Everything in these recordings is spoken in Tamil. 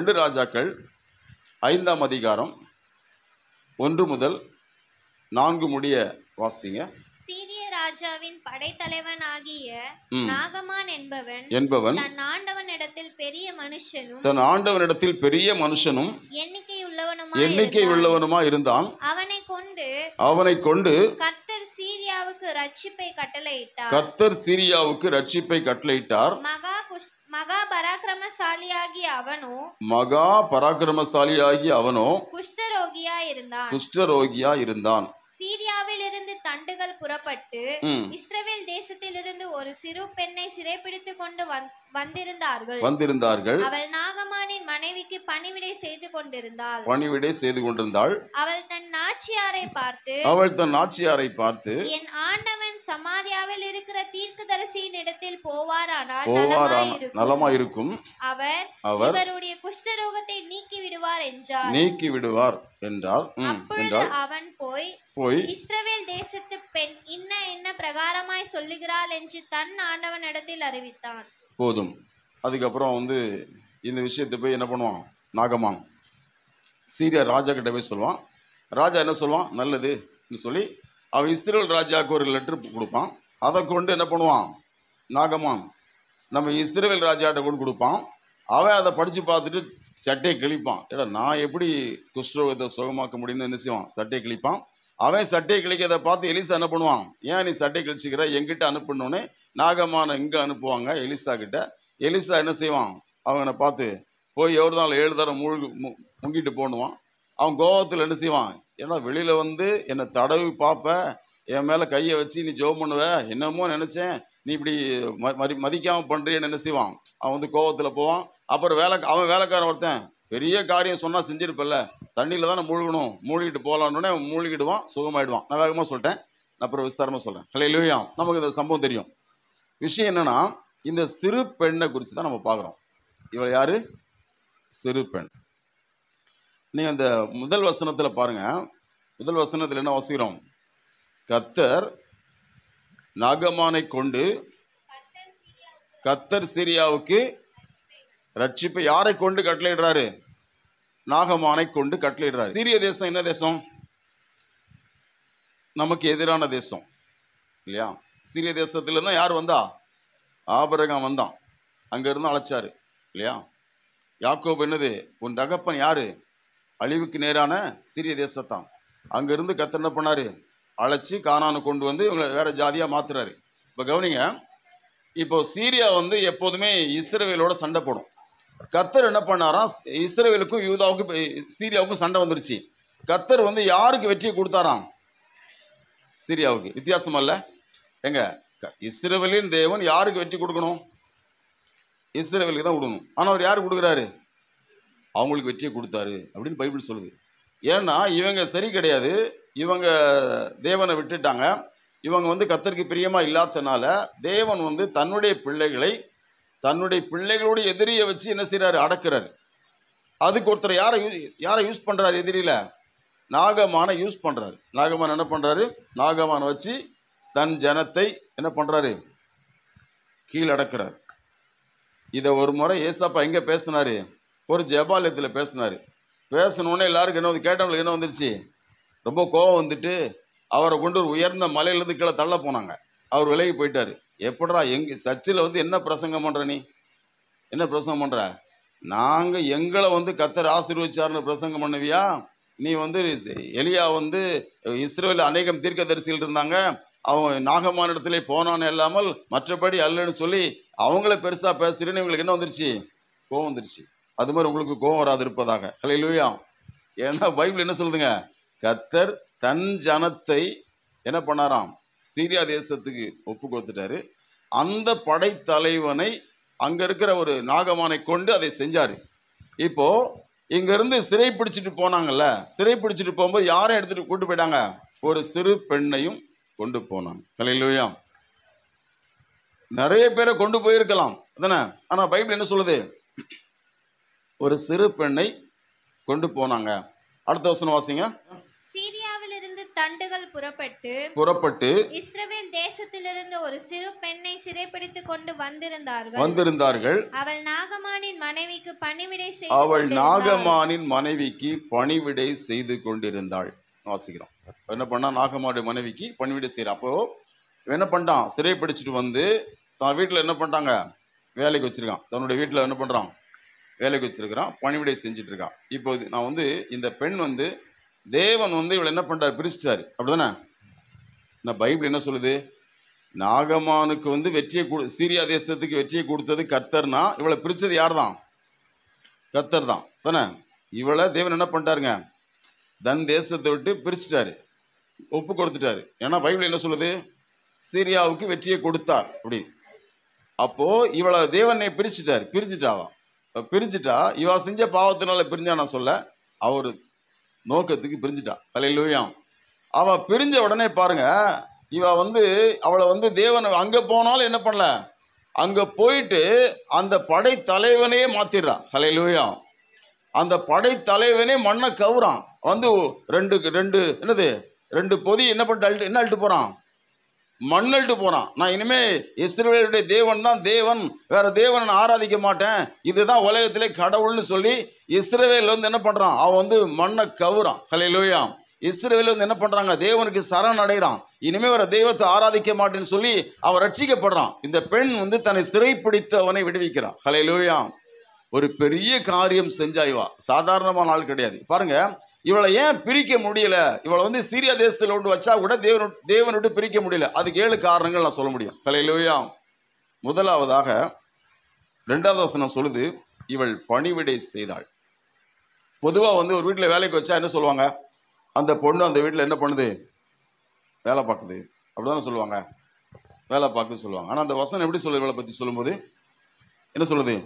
2 ராஜாக்கள் 5ஆம் அதிகாரம் 1 முதல் 4 முடிய வாசிங்க. சீரிய ராஜாவின் படைத்தலைவன் ஆகிய நாகமான் என்பவன் தன் ஆண்டவனிடத்தில் பெரிய மனுஷனும் எண்ணிக்கை உள்ளவனுமா இருந்தான். அவனை கொண்டு கர்த்தர் சீரியாவுக்கு ரட்சிப்பை கட்டளையிட்டார். மகா பராக்கிரமசாலியாகிய அவனோ குஷ்டரோகியா இருந்தான். சீரியாவில் இருந்து தண்டுகள் புறப்பட்டு இஸ்ரவேல் தேசத்திலிருந்து ஒரு சிறு பெண்ணை சிறைப்பிடித்துக் கொண்டு வந்திருந்தார்கள். அவள் நாகமானின் மனைவிக்கு பணிவிடை செய்து கொண்டிருந்தாள். அவள் தன் நாச்சியாரை பார்த்து என் ஆண்டவன் சமாரியாவில் இருக்கிற தீர்க்கதரிசியின் இடத்தில் போவாரானால் நலமாயிருக்கும், அவர் இவருடைய குஷ்டரோகத்தை நீக்கி விடுவார் என்றார். அப்பொழுது அவன் போய் இஸ்ரவேல் தேசத்து பெண் இன்ன பிரகாரமாய் சொல்லுகிறாள் என்று தன் ஆண்டவனிடத்தில் அறிவித்தான். போதும். அதுக்கப்புறம் இந்த விஷயத்தை போய் என்ன பண்ணுவான், நாகமான் சீரியா ராஜா கிட்ட போய் சொல்லுவான். ராஜா என்ன சொல்லுவான், நல்லதுன்னு சொல்லி அவன் இஸ்ரவேல் ராஜாவுக்கு ஒரு லெட்டர் கொடுப்பான். அதை கொண்டு என்ன பண்ணுவான், நாகமான் நம்ம இஸ்ரவேல் ராஜாட்ட கொண்டு கொடுப்பான். அவன் அதை படித்து பார்த்துட்டு சட்டையை கிழிப்பான். ஏடா நான் எப்படி குஷ்டரோகத்தை சுகமாக்க முடியும்னு என்ன செய்வான், சட்டையை கிழிப்பான். அவன் சட்டையை கிழிக்கிறதை பார்த்து எலிசா என்ன பண்ணுவான், ஏன் நீ சட்டையை கிழிச்சிக்கிற, எங்கிட்ட அனுப்பினோடனே நாகமான இங்கே அனுப்புவாங்க எலிசா கிட்ட. எலிசா என்ன செய்வான், அவனை பார்த்து போய் எவ்வளோ நாள் 7 தரம் முங்கிட்டு போடுவான். அவன் கோபத்தில் என்ன செய்வான், ஏன்னா வெளியில் என்னை தடவி பார்ப்ப, என் மேலே கையை வச்சு நீ ஜோம் பண்ணுவ, என்னமோ நினச்சேன், நீ இப்படி மதிக்காமல் பண்ணுறியன்னு என்ன செய்வான். அவன் கோபத்தில் போவான். அப்புறம் அவன் வேலைக்காரன் ஒருத்தன் பெரிய காரியம் சொன்னால் செஞ்சிருப்பல்ல, தண்ணியில் தானே மூழ்கணும், மூழ்கிட்டு போகலான்னே அவன் மூழ்கிடுவான், சுகமாயிடுவான். நான் வேகமாக சொல்லிட்டேன், நான் அப்புறம் விஸ்தாரமாக சொல்கிறேன். ஹல்லேலூயா. நமக்கு இந்த சம்பவம் தெரியும். விஷயம் என்னென்னா, இந்த சிறு பெண்ணை குறித்து தான் நம்ம பார்க்குறோம். இவள் யார், சிறு பெண். நீங்கள் அந்த முதல் வசனத்தில் பாருங்கள். முதல் வசனத்தில் என்ன வாசிக்கிறோம், கர்த்தர் நாகமானை கொண்டு கர்த்தர் சீரியாவுக்கு ரட்சிப்பை யாரை கொண்டு கட்டளையிடுறாரு, நாகமானை கொண்டு கட்டளையிடுறாரு. சீரிய தேசம் என்ன தேசம், நமக்கு எதிரான தேசம் இல்லையா. சீரிய தேசத்துல தான் யார் வந்தா, ஆபிரகாம் வந்தான், அங்கிருந்து அழைச்சாரு இல்லையா. யாக்கோபு என்னது, உன் தகப்பன் யாரு, அழிவுக்கு நேரான சீரிய தேசத்தான். அங்கிருந்து கர்த்தர் என்ன பண்ணாரு, அழைச்சி கானானு கொண்டு இவங்களை வேற ஜாதியா மாத்துறாரு. இப்போ கவனிங்க, இப்போ சீரியா எப்போதுமே இஸ்ரவேலோட சண்டை போடும். கர்த்தர் என்ன பண்ணாராம், இஸ்ரவேலுக்கும் யூதாவுக்கும் சீரியாவுக்கும் சண்டை வந்துருச்சு. கர்த்தர் யாருக்கு வெற்றியை கொடுத்தாராம், சீரியாவுக்கு. வித்தியாசம் அல்ல எங்க, இஸ்ரவேலின் தேவன் யாருக்கு வெற்றி கொடுக்கணும், இஸ்ரவேலுக்கு தான் கொடுக்கணும். ஆனால் அவர் யாருக்கு கொடுக்குறாரு, அவங்களுக்கு வெற்றியை கொடுத்தாரு அப்படின்னு பைபிள் சொல்லுது. ஏன்னா இவங்க சரி கிடையாது, இவங்க தேவனை விட்டுட்டாங்க, இவங்க கர்த்தருக்கு பிரியமாக இல்லாதனால தேவன் தன்னுடைய பிள்ளைகளோட எதிரியை வச்சு என்ன செய்கிறாரு, அடக்கிறாரு. அதுக்கு ஒருத்தர் யாரை யூஸ் பண்ணுறாரு, எதிரியில் நாகமானை யூஸ் பண்ணுறாரு. நாகமான் என்ன பண்ணுறாரு, நாகமானை வச்சு தன் ஜனத்தை என்ன பண்ணுறாரு, கீழடக்கிறார். இதை ஒரு முறை ஏசாப்பா எங்கே பேசினார், ஒரு ஜெபாலயத்தில் பேசினார். பேசணுன்னே எல்லாருக்கும் என்ன கேட்டவங்களுக்கு என்ன வந்துருச்சு, ரொம்ப கோபம் வந்துட்டு அவரை கொண்டு ஒரு உயர்ந்த மலையிலேருந்து கீழே தள்ள போனாங்க. அவர் விலகி போயிட்டார். எப்படா சர்ச்சில் என்ன பிரசங்கம் பண்ணுற, நீ என்ன பிரசங்கம் பண்ணுற, நாங்கள் எங்களை கர்த்தர் ஆசீர்வதிச்சார்னு பிரசங்கம் பண்ணுவியா, நீ எலியா இஸ்ரவேல் அநேகம் தீர்க்கதரிசிகள் இருந்தாங்க, அவன் நாகமான இடத்துல போனான்னு இல்லாமல் மற்றபடி அல்லன்னு சொல்லி அவங்கள பெருசாக பேசுகிறேன்னு இவங்களுக்கு என்ன வந்துருச்சு, கோவம் வந்துருச்சு. அது மாதிரி உங்களுக்கு கோவம் வராது இருப்பதாக. ஹல்லேலூயா. ஏன்னா பைபிள் என்ன சொல்லுதுங்க, கர்த்தர் தன் ஜனத்தை என்ன பண்ணாராம், சீரியா தேசத்துக்கு ஒப்பு கொடுத்துட்டாரு. அந்த படைத்தலைவனை அங்க இருக்கிற ஒரு நாகமானை கொண்டு அதை செஞ்சாரு. இப்போ இங்க இருந்து சிறை பிடிச்சிட்டு போனாங்கல்ல, சிறை பிடிச்சிட்டு போகும்போது யாரை எடுத்துட்டு கூட்டு போயிட்டாங்க, ஒரு சிறு பெண்ணையும் கொண்டு போனாங்க. ஹல்லேலூயா. நிறைய பேரை கொண்டு போயிருக்கலாம் தானே, ஆனா பைபிள் என்ன சொல்லுது, ஒரு சிறு பெண்ணை கொண்டு போனாங்க. அடுத்த வசனம் வாசிங்க. சீரியாவில் இருந்து தண்டுகள் புறப்பட்டு இஸ்ரவேல் தேசத்திலிருந்து ஒரு சிறு பெண்ணை சிறைப்பிடித்துக் கொண்டு வந்திருந்தார்கள். அவள் நாகமானின் மனைவிக்கு பணிவிடை செய்து கொண்டிருந்தாள். வாசிக்கிறோம். என்ன பண்ணா, நாகமானுடைய மனைவிக்கு பணிவிடை செய்யற. அப்போ என்ன பண்ணிட்டான், சிறைப்பிடிச்சிட்டு வந்து தான் வீட்டில் என்ன பண்ணிட்டாங்க, வேலைக்கு வச்சிருக்கான். தன்னுடைய வீட்டில் என்ன பண்றான், வேலைக்கு வச்சிருக்கிறான், பணிவிடை செஞ்சுட்டு இருக்கான். இப்போ நான் வந்து இந்த பெண் வந்து தேவன் வந்து இவளை என்ன பண்றாரு, பிரிச்சிட்டாரு. அப்படிதானே? நான் பைபிள் என்ன சொல்லுது, நாகமானுக்கு வந்து வெற்றியை சீரியா தேசத்துக்கு வெற்றியை கொடுத்தது கர்த்தர்னா, இவளை பிரிச்சது யார் தான், கர்த்தர் தான் தானே. இவளை தேவன் என்ன பண்ணிட்டாருங்க, தன் தேசத்தை விட்டு பிரிச்சுட்டாரு, ஒப்பு கொடுத்துட்டாரு. ஏன்னா பைபிள் என்ன சொல்லுது, சீரியாவுக்கு வெற்றியை கொடுத்தார் அப்படி. அப்போ இவளை தேவனை பிரிச்சுட்டாவா. பிரிஞ்சுட்டா இவ செஞ்ச பாவத்தினால பிரிஞ்சா நான் சொல்ல, அவர் நோக்கத்துக்கு பிரிஞ்சுட்டா. அல்லேலூயா. அவ பிரிஞ்ச உடனே பாருங்க, இவ வந்து அவளை வந்து தேவன் அங்க போனாலும் என்ன பண்ணல, அங்க போயிட்டு அந்த படை தலைவனையே மாத்திடுறா. அல்லேலூயா. அந்த படை தலைவனே மண்ணை கவுறான். வந்து ரெண்டு பொதி என்ன பண்ணிட்டு என்ன அழுட்டு போறான், மண்ணல்ட்டு போறான். நான் இனிமே இஸ்ரவேலுடைய தேவன் தான் தேவன், வேற தேவன் நான் ஆராதிக்க மாட்டேன், இதுதான் உலகத்திலே கடவுள்னு சொல்லி இஸ்ரவேல் வந்து என்ன பண்றான், அவன் வந்து மண்ணை கவுறான். ஹல்லேலூயா. இஸ்ரவேல் வந்து என்ன பண்றாங்க, தேவனுக்கு சரண் அடைகிறான். இனிமே வேற தெய்வத்தை ஆராதிக்க மாட்டேன்னு சொல்லி அவன் ரட்சிக்கப்படுறான். இந்த பெண் வந்து தன்னை சிறைப்பிடித்தவனை விடுவிக்கிறான். ஹல்லேலூயா. ஒரு பெரிய காரியம் செஞ்சா. இவா சாதாரணமான ஆள் கிடையாது. பாருங்க, இவளை ஏன் பிரிக்க முடியல, இவளை வந்து சீரியா தேசத்தில் கொண்டு வச்சா கூட தேவன் விட்டு பிரிக்க முடியல. அதுக்கு 7 காரணங்கள் நான் சொல்ல முடியும். ஹல்லேலூயா. முதலாவதாக 2வது வசனம் சொல்லுது, இவள் பணிவிடை செய்தாள். பொதுவாக வந்து ஒரு வீட்டில் வேலைக்கு வச்சா என்ன சொல்லுவாங்க, அந்த பொண்ணு அந்த வீட்டில் என்ன பண்ணுது, வேலை பார்க்குது அப்படிதானே சொல்லுவாங்க, வேலை பார்க்குன்னு சொல்லுவாங்க. ஆனால் அந்த வசனம் எப்படி சொல்லுது, இவளை பற்றி சொல்லும்போது என்ன சொல்லுது,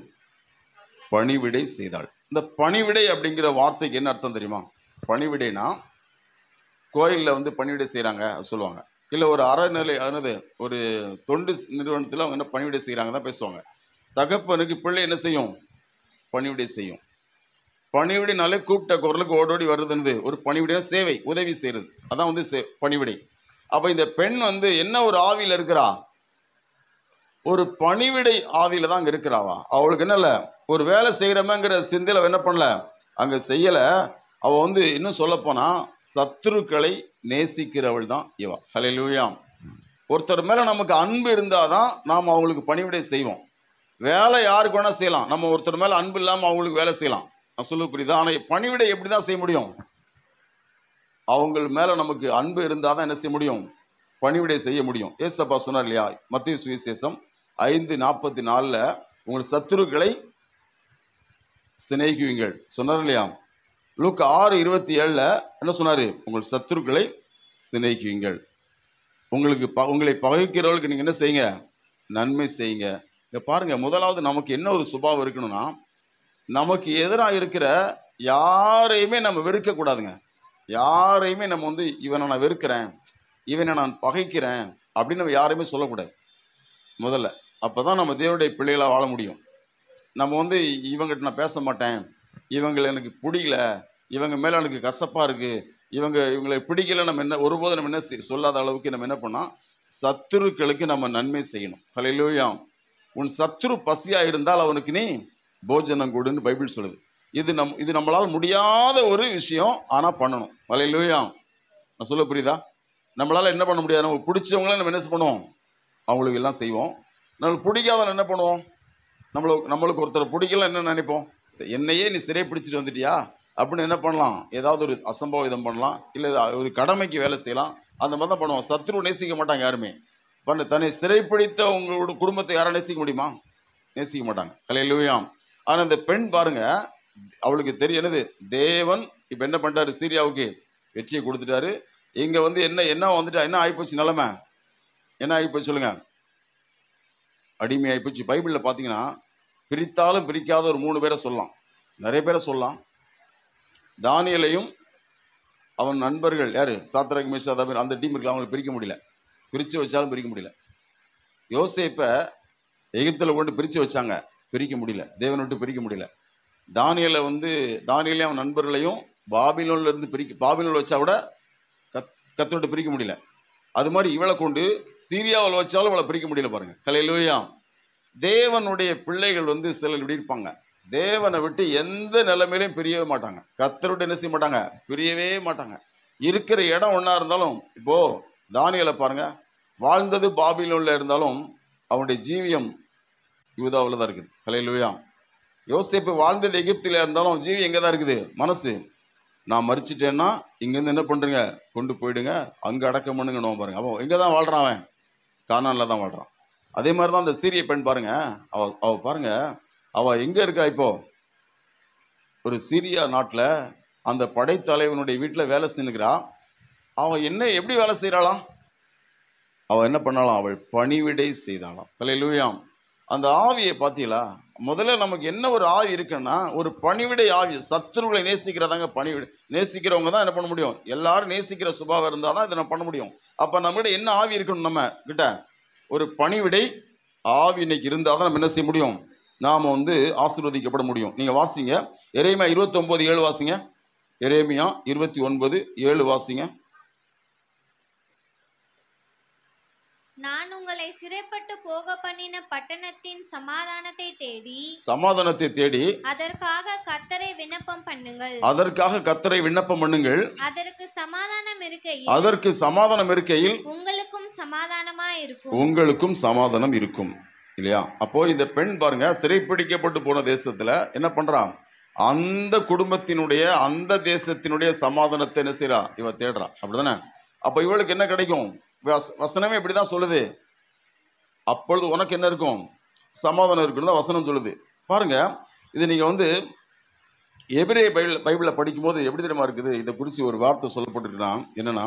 பணிவிடை செய்தாள். இந்த பணிவிடை அப்படிங்கிற வார்த்தைக்கு என்ன அர்த்தம் தெரியுமா? பணிவிடைனா கோயிலில் வந்து பணிவிடை செய்கிறாங்க சொல்லுவாங்க, இல்லை ஒரு அறநிலை ஒரு தொண்டு நிறுவனத்தில் அவங்க என்ன பணிவிடை செய்கிறாங்க தான் பேசுவாங்க. தகப்பனுக்கு பிள்ளை என்ன செய்யும், பணிவிடை செய்யும். பணிவிடைனாலே கூப்பிட்ட குரலுக்கு ஓடோடி வருதுன்னு ஒரு பணிவிடை, சேவை, உதவி செய்கிறது, அதான் வந்து பணிவிடை. அப்போ இந்த பெண் வந்து என்ன ஒரு ஆவியில் இருக்கிறா, ஒரு பணிவிடை ஆவியில தான் அங்கே இருக்கிறாவா. அவளுக்கு என்ன இல்லை, ஒரு வேலை செய்கிறவங்கிற சிந்தையில் என்ன பண்ணல, அங்கே செய்யலை. அவள் வந்து இன்னும் சொல்லப்போனா சத்துருக்களை நேசிக்கிறவள் தான் இவா. ஹல்லேலூயா. ஒருத்தர் மேலே நமக்கு அன்பு இருந்தால் தான் நாம் அவங்களுக்கு பணிவிடை செய்வோம். வேலை யாருக்கு வேணால் செய்யலாம், நம்ம ஒருத்தர் மேலே அன்பு இல்லாமல் அவங்களுக்கு வேலை செய்யலாம். நான் சொல்ல புரியுதா? ஆனால் பணிவிடை எப்படி தான் செய்ய முடியும், அவங்க மேலே நமக்கு அன்பு இருந்தால் தான் என்ன செய்ய முடியும், பணிவிடை செய்ய முடியும். ஏசப்பா சொன்னார் இல்லையா, மத்தேயு சுவிசேஷம் 5:44 உங்கள் சத்துருக்களை சிநேகியுங்கள் சொன்னார் இல்லையா. லூக்கா 6:27 என்ன சொன்னாரு, உங்கள் சத்துருக்களை சிநேகியுங்கள். உங்களை பகைக்கிறவர்களுக்கு நீங்க என்ன செய்யுங்க, நன்மை செய்யுங்க. இங்க பாருங்க, முதலாவது நமக்கு என்ன ஒரு சுபாவம் இருக்கணும்னா, நமக்கு எதிராக இருக்கிற யாரையுமே நம்ம வெறுக்க கூடாதுங்க. யாரையுமே நம்ம வந்து இவனை நான் வெறுக்கிறேன், இவனை நான் பகைக்கிறேன் அப்படின்னு நம்ம யாரையுமே சொல்லக்கூடாது முதல்ல. அப்போதான் நம்ம தேவனுடைய பிள்ளைகளாக வாழ முடியும். நம்ம வந்து இவங்ககிட்ட நான் பேச மாட்டேன், இவங்களை எனக்கு பிடிக்கல, இவங்க மேலே எனக்கு கசப்பாக இருக்குது, இவங்களை பிடிக்கல, நம்ம என்ன ஒருபோது நம்ம என்ன சொல்லாத அளவுக்கு நம்ம என்ன பண்ணால் சத்துருக்களுக்கு நம்ம நன்மை செய்யணும். ஹல்லேலூயா. உன் சத்துரு பசியாக இருந்தால் அவனுக்கு நீ போஜனம் கொடுன்னு பைபிள் சொல்லுது. இது நம்மளால் முடியாத ஒரு விஷயம், ஆனால் பண்ணணும். ஹல்லேலூயா. நான் சொல்ல புரியுதா? நம்மளால் என்ன பண்ண முடியாது, நம்ம பிடிச்சவங்கள நம்ம என்ன பண்ணுவோம், அவங்களுக்கு எல்லாம் செய்வோம். நம்மளுக்கு பிடிக்காத என்ன பண்ணுவோம், நம்மளுக்கு ஒருத்தரை பிடிக்கல என்ன நினைப்போம், என்னையே நீ சிறை பிடிச்சிட்டு வந்துட்டியா அப்படின்னு என்ன பண்ணலாம், ஏதாவது ஒரு அசம்பாவிதம் பண்ணலாம், இல்லை ஒரு கடமைக்கு வேலை செய்யலாம், அந்த மாதிரி தான் பண்ணுவோம். சத்ரு நேசிக்க மாட்டாங்க யாருமே. தன்னை சிறைப்பிடித்த உங்களோட குடும்பத்தை யாரும் நேசிக்க முடியுமா, நேசிக்க மாட்டாங்க. ஹல்லேலூயா. ஆனால் இந்த பெண் பாருங்க, அவளுக்கு தெரியும் என்னது, தேவன் இப்போ என்ன பண்ணிட்டாரு, சீரியாவுக்கு வெற்றியை கொடுத்துட்டாரு. இங்கே வந்து என்ன வந்துட்டா, என்ன ஆகிப்போச்சு நிலைமை, என்ன ஆகிப்போச்சு சொல்லுங்க, அடிமையாகிப்போச்சு. பைபிளில் பார்த்தீங்கன்னா பிரித்தாலும் பிரிக்காத ஒரு 3 பேரை சொல்லலாம், நிறைய பேரை சொல்லலாம். தானியேலையும் அவன் நண்பர்கள் யார், சாத்ராக் மேஷாக் ஆபேத்நேகோ, அந்த டீம் இருக்கலாம், அவங்களை பிரிக்க முடியல, பிரித்து வச்சாலும் பிரிக்க முடியல. யோசேப்பை எகிப்தில் கொண்டு பிரித்து வச்சாங்க, பிரிக்க முடியல, தேவனை விட்டு பிரிக்க முடியல. தானியேலையும் அவன் நண்பர்களையும் பாபிலோன்ல இருந்து பாபிலோனில் வச்சா கூட கர்த்தரோட பிரிக்க முடியல. அது மாதிரி இவளை கொண்டு சீரியாவில் வச்சாலும் இவளை பிரிக்க முடியல பாருங்க. ஹல்லேலூயா. தேவனுடைய பிள்ளைகள் வந்து சிலர் இப்படி இருப்பாங்க, தேவனை விட்டு எந்த நிலைமையிலையும் பிரியவே மாட்டாங்க. கர்த்தரோட என்ன செய்ய மாட்டாங்க, பிரியவே மாட்டாங்க. இருக்கிற இடம் ஒன்றா இருந்தாலும், இப்போ தானியேலை பாருங்க, வாழ்ந்தது பாபிலோன்ல இருந்தாலும் அவனுடைய ஜீவியம் யூதாவில் தான் இருக்குது. ஹல்லேலூயா. யோசேப்பு வாழ்ந்தது எகிப்தில் இருந்தாலும் ஜீவியம் எங்கே தான் இருக்குது, மனசு. நான் மறிச்சிட்டேன்னா இங்கேருந்து என்ன பண்ணுறீங்க, கொண்டு போயிடுங்க, அங்கே அடக்கம் பண்ணுங்க நோம் பாருங்க. அவன் எங்கே தான் வாழ்கிறான், அவன் கானானில் தான் வாழ்கிறான். அதே மாதிரி தான் அந்த சீரிய பெண் பாருங்க, அவ பாருங்க, அவள் எங்கே இருக்கா இப்போ, ஒரு சீரியா நாட்டில் அந்த படைத்தலைவனுடைய வீட்டில் வேலை செஞ்சுக்கிறா. அவள் என்ன எப்படி வேலை செய்கிறாளாம், அவள் என்ன பண்ணாலாம், அவள் பணிவிடை செய்தாளாம். ஹல்லேலூயா. அந்த ஆவியை பார்த்தீங்களா, முதல்ல நமக்கு என்ன ஒரு ஆவி இருக்குன்னா, ஒரு பணிவிடை ஆவி. சத்துருவை நேசிக்கிறதாங்க பணிவிடை. நேசிக்கிறவங்க தான் என்ன பண்ண முடியும், எல்லாரும் நேசிக்கிற சுபாவம் இருந்தால் தான் இதை நம்ம பண்ண முடியும். அப்போ நம்மகிட்ட என்ன ஆவி இருக்கணும், நம்ம கிட்ட ஒரு பணிவிடை ஆவி இன்னைக்கு இருந்தால் தான் நம்ம என்ன செய்ய முடியும், நாம் வந்து ஆசீர்வதிக்கப்பட முடியும். நீங்கள் வாசிங்க எரேமியா 29:7 வாசிங்க. எரேமியா 29:7 வாசிங்க. நான் உங்களை சிறைப்பட்டு போக பண்ணின பட்டணத்தின் சமாதானத்தை தேடி அதற்காக கர்த்தரை விண்ணப்பம் பண்ணுங்கள். அதற்கு சமாதானம் இருக்கையில் உங்களுக்கும் சமாதானம் இருக்கும். இல்லையா? அப்போ இந்த பெண் பாருங்க, சிறைப்பிடிக்கப்பட்டு போன தேசத்துல என்ன பண்றான், அந்த குடும்பத்தினுடைய அந்த தேசத்தினுடைய சமாதானத்தை என்ன செய்யறா, இவ தேடுறா. அப்படிதானே? அப்ப இவளுக்கு என்ன கிடைக்கும், வசனமே இப்படிதான் சொல்லுது, அப்பொழுது உனக்கு என்ன இருக்கும், சமாதானம் இருக்குன்னு தான் வசனம் சொல்லுது. பாருங்க, இது நீங்க வந்து எபிரேய பைபிளில் படிக்கும்போது எப்படி தெரியுமா இருக்குது, இதை குறித்து ஒரு வார்த்தை சொல்லப்பட்டிருக்குன்னா என்னன்னா,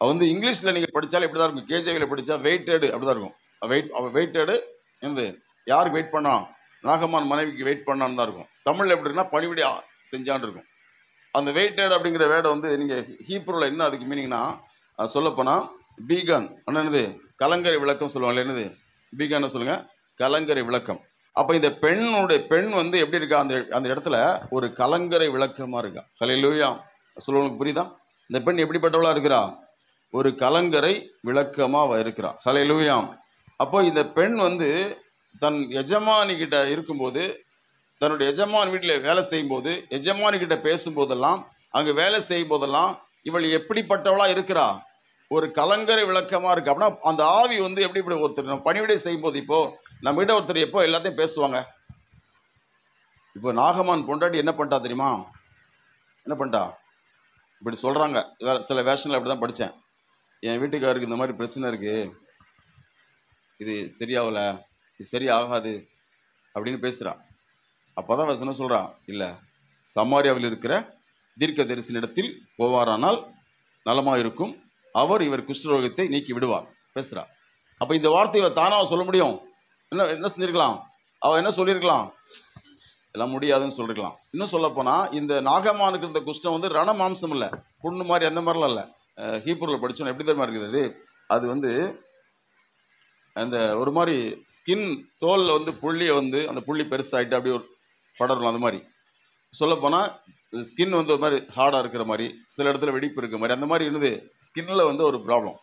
வந்து இங்கிலீஷில் நீங்கள் படித்தாலும் இப்படி தான் இருக்கும், கேஜேவியில் படித்தா வெயிட்டடு அப்படி தான் இருக்கும். வெயிட்டடு என்னது, யாருக்கு வெயிட் பண்ணான், நாகமான் மனைவிக்கு வெயிட் பண்ணான்னு தான் இருக்கும். தமிழில் எப்படி இருக்குன்னா பணிவிடை செஞ்சான்னு இருக்கும். அந்த வெயிட்டட் அப்படிங்கிற வேர்டை வந்து நீங்கள் ஹீப்ரூவில் என்ன அதுக்கு மீனிங்னா, சொல்லப்போனால் பீகான் என்னது, கலங்கரை விளக்கம் சொல்லுவாங்க. என்னது பீகான்னு சொல்லுங்கள், கலங்கரை விளக்கம். அப்போ இந்த பெண் வந்து எப்படி இருக்கா, அந்த இடத்துல ஒரு கலங்கரை விளக்கமாக இருக்கா. ஹல்லேலூயா. சொல்லுவங்களுக்கு புரியுதா? இந்த பெண் எப்படிப்பட்டவளா இருக்கிறா, ஒரு கலங்கரை விளக்கமாக இருக்கிறா. ஹல்லேலூயா. அப்போ இந்த பெண் வந்து தன் எஜமானி கிட்ட இருக்கும்போது, தன்னுடைய எஜமான் வீட்டில் வேலை செய்யும்போது, எஜமானி கிட்ட பேசும்போதெல்லாம், அங்கே வேலை செய்யும் போதெல்லாம் இவள் எப்படிப்பட்டவளா இருக்கிறா, ஒரு கலங்கரை விளக்கமாக இருக்கு. அப்படின்னா அந்த ஆவி வந்து எப்படி இப்படி ஒருத்தர் நம்ம பணிவிடை செய்யும் போது, இப்போ நம்ம கிட்ட ஒருத்தர் எப்போ எல்லாத்தையும் பேசுவாங்க. இப்போ நாகமான் பொண்டாட்டி என்ன பண்ணிட்டா தெரியுமா, என்ன பண்ணிட்டா, இப்படி சொல்கிறாங்க, சில வேஷனில் அப்படி தான் படித்தேன், என் வீட்டுக்காருக்கு இந்த மாதிரி பிரச்சனை இருக்குது, இது சரியாகலை, இது சரியாகாது அப்படின்னு பேசுகிறா. அப்போ தான் வசனம் சொல்கிறா, இல்லை சமாரியாவில் இருக்கிற தீர்க்க தரிசனிடத்தில் போவாரானால் நலமாக இருக்கும், அவர் இவர் குஷ்டரோகத்தை நீக்கி விடுவார் பேசுகிறா. அப்போ இந்த வார்த்தையை தானாக சொல்ல முடியும், என்ன செஞ்சிருக்கலாம், அவள் என்ன சொல்லியிருக்கலாம், எல்லாம் முடியாதுன்னு சொல்லிருக்கலாம். இன்னும் சொல்லப்போனால் இந்த நாகமானுக்கு இருந்த குஷ்டம் வந்து ரண மாம்சம் இல்லை, புண்ணு மாதிரி அந்த மாதிரிலாம் இல்லை. ஹீப்ரூவில் படித்தோன்னா எப்படி தெரியுமா இருக்குது, அது வந்து அந்த ஒரு மாதிரி ஸ்கின் தோலில் வந்து புள்ளியை வந்து அந்த புள்ளி பெருசாகிட்டு அப்படியே ஒரு படரும். அந்த மாதிரி சொல்லப்போனால் ஸ்கின் வந்து ஒரு மாதிரி ஹார்டாக இருக்கிற மாதிரி, சில இடத்துல வெடிப்பு இருக்கிற மாதிரி, அந்த மாதிரி என்னது ஸ்கின்னில் வந்து ஒரு ப்ராப்ளம்.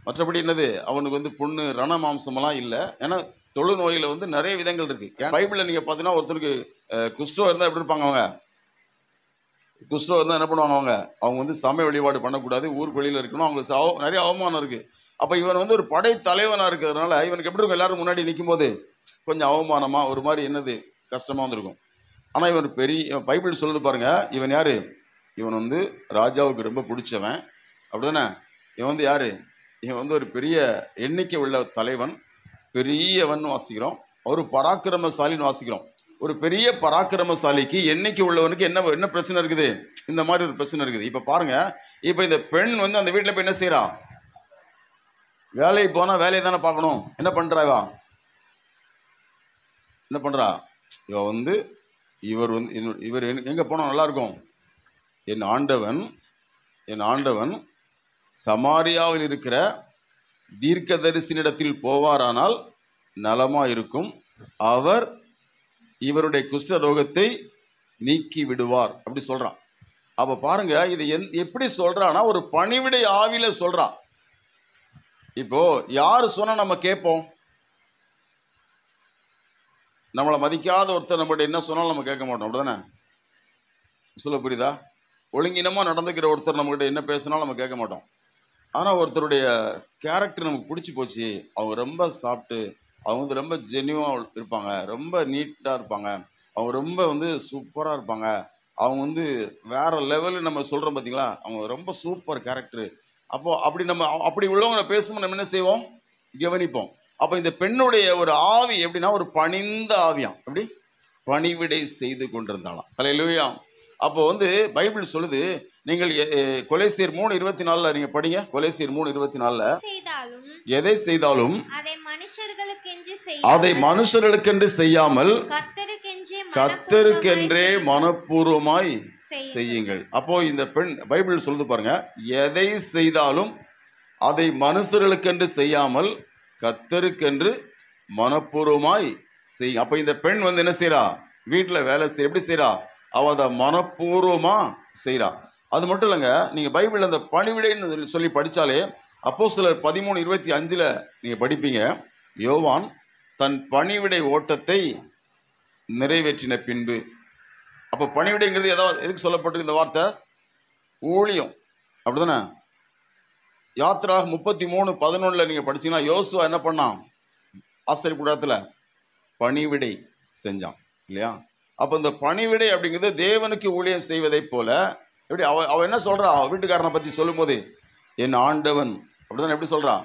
மற்றபடி என்னது அவனுக்கு வந்து புண்ணு ரண மாம்சமெல்லாம் இல்லை. ஏன்னா தொழுநோயில் வந்து நிறைய விதங்கள் இருக்குது. பைபிளில் நீங்கள் பார்த்தீங்கன்னா ஒருத்தருக்கு குஷ்டம் இருந்தால் எப்படி இருப்பாங்க, அவங்க குஷ்டம் இருந்தால் என்ன பண்ணுவாங்க, அவங்க வந்து சமய வழிபாடு பண்ணக்கூடாது, ஊர் வெளியில் இருக்கணும், அவங்களுக்கு நிறைய அவமானம் இருக்குது. அப்போ இவன் வந்து ஒரு படை தலைவனாக இருக்கிறதுனால இவனுக்கு எப்படி இருக்கும், எல்லாரும் முன்னாடி நிற்கும் போது கொஞ்சம் அவமானமாக ஒரு மாதிரி என்னது கஷ்டமாக வந்துருக்கும். ஆனால் இவன் பைபிள் சொல்லுது பாருங்க, இவன் யார், இவன் வந்து ராஜாவுக்கு ரொம்ப பிடிச்சவன். அப்படிதானே? இவன் வந்து யார், இவன் வந்து ஒரு பெரிய எண்ணிக்கை உள்ள தலைவன், பெரியவன் வாசிக்கிறோம், ஒரு பராக்கிரமசாலின்னு வாசிக்கிறோம். ஒரு பெரிய பராக்கிரமசாலிக்கு எண்ணிக்கை உள்ளவனுக்கு என்ன பிரச்சனை இருக்குது, இந்த மாதிரி ஒரு பிரச்சனை இருக்குது. இப்போ பாருங்க, இப்போ இந்த பெண் வந்து அந்த வீட்டில் போய் என்ன செய்கிறா, வேலைக்கு போனால் வேலையை தானே பார்க்கணும். என்ன பண்ணுறா என்ன பண்ணுறா, இவர் எங்கே போனால் நல்லாயிருக்கும், என் ஆண்டவன் சமாரியாவில் இருக்கிற தீர்க்கதரிசனிடத்தில் போவாரானால் நலமாக இருக்கும், அவர் இவருடைய குஷ்ட ரோகத்தை நீக்கி விடுவார் அப்படி சொல்கிறான். அப்ப பாருங்க, இது எப்படி சொல்றான்னா ஒரு பணிவிடை ஆவியில சொல்றா. இப்போ யாரு சொன்னா நம்ம கேட்போம்? நம்மளை மதிக்காத ஒருத்தர் நம்மகிட்ட என்ன சொன்னாலும் நம்ம கேட்க மாட்டோம், அப்படிதானே? சொல்ல புரியுதா? ஒழுங்கினமா நடந்துக்கிற ஒருத்தர் நம்மகிட்ட என்ன பேசினாலும் நம்ம கேட்க மாட்டோம். ஆனால் ஒருத்தருடைய கேரக்டர் நமக்கு பிடிச்சி போச்சு, அவங்க ரொம்ப சாப்பிட்டு, அவங்க வந்து ரொம்ப ஜென்யூவாக இருப்பாங்க, ரொம்ப நீட்டாக இருப்பாங்க, அவங்க ரொம்ப வந்து சூப்பராக இருப்பாங்க, அவங்க வந்து வேற லெவலில் நம்ம சொல்கிறோம் பார்த்தீங்களா, அவங்க ரொம்ப சூப்பர் கேரக்டரு. அப்போது அப்படி உள்ளவங்களை பேசும்போது நம்ம என்ன செய்வோம்? கவனிப்போம். அப்போ இந்த பெண்ணுடைய ஒரு ஆவி எப்படின்னா ஒரு பணிந்த ஆவியாம். எப்படி? பணிவிடை செய்து கொண்டிருந்தாலாம். ஹல்லேலூயா. அப்போ வந்து பைபிள் சொல்லுது, நீங்கள் கொலேசியர் 3:24 நீங்க படிங்க. கொலேசியர் 3:24 எதை செய்தாலும் அதை மனுஷர்களுக்கென்று செய்யாமல் கர்த்தருக்கென்றே மனப்பூர்வமாய் செய்யுங்கள். அப்போ இந்த பெண் பைபிள் சொல்லுது பாருங்க, எதை செய்தாலும் அதை மனுஷர்களுக்கென்று செய்யாமல் கர்த்தருக்கென்று மனப்பூர்வமாய் செய். அப்ப இந்த பெண் வந்து என்ன செய்யறா? வீட்டில் வேலை செய்ய. எப்படி செய்யறா? அவ அதை மனப்பூர்வமா செய்யறா. அது மட்டும் இல்லைங்க, நீங்க பைபிள் அந்த பணிவிடைன்னு சொல்லி படிச்சாலே அப்போஸ்தலர் 13:25 நீங்க படிப்பீங்க. யோவான் தன் பணிவிடை ஓட்டத்தை நிறைவேற்றின பின்பு. அப்போ பணிவிடைங்கிறது ஏதாவது எதுக்கு சொல்லப்பட்டிருக்கு இந்த வார்த்தை? ஊழியம், அப்படிதானே? யாத்ராக 33:11 நீங்க படிச்சீங்கன்னா யோசுவா என்ன பண்ணான்? ஆசரிப்பு கூடாரத்துல பணிவிடை செஞ்சான் இல்லையா? அப்போ இந்த பணிவிடை அப்படிங்கிறது தேவனுக்கு ஊழியம் செய்வதை போல. எப்படி அவ என்ன சொல்றா? வீட்டுக்காரனை பத்தி சொல்லும் போது, என் ஆண்டவன், அப்படிதான் எப்படி சொல்றா?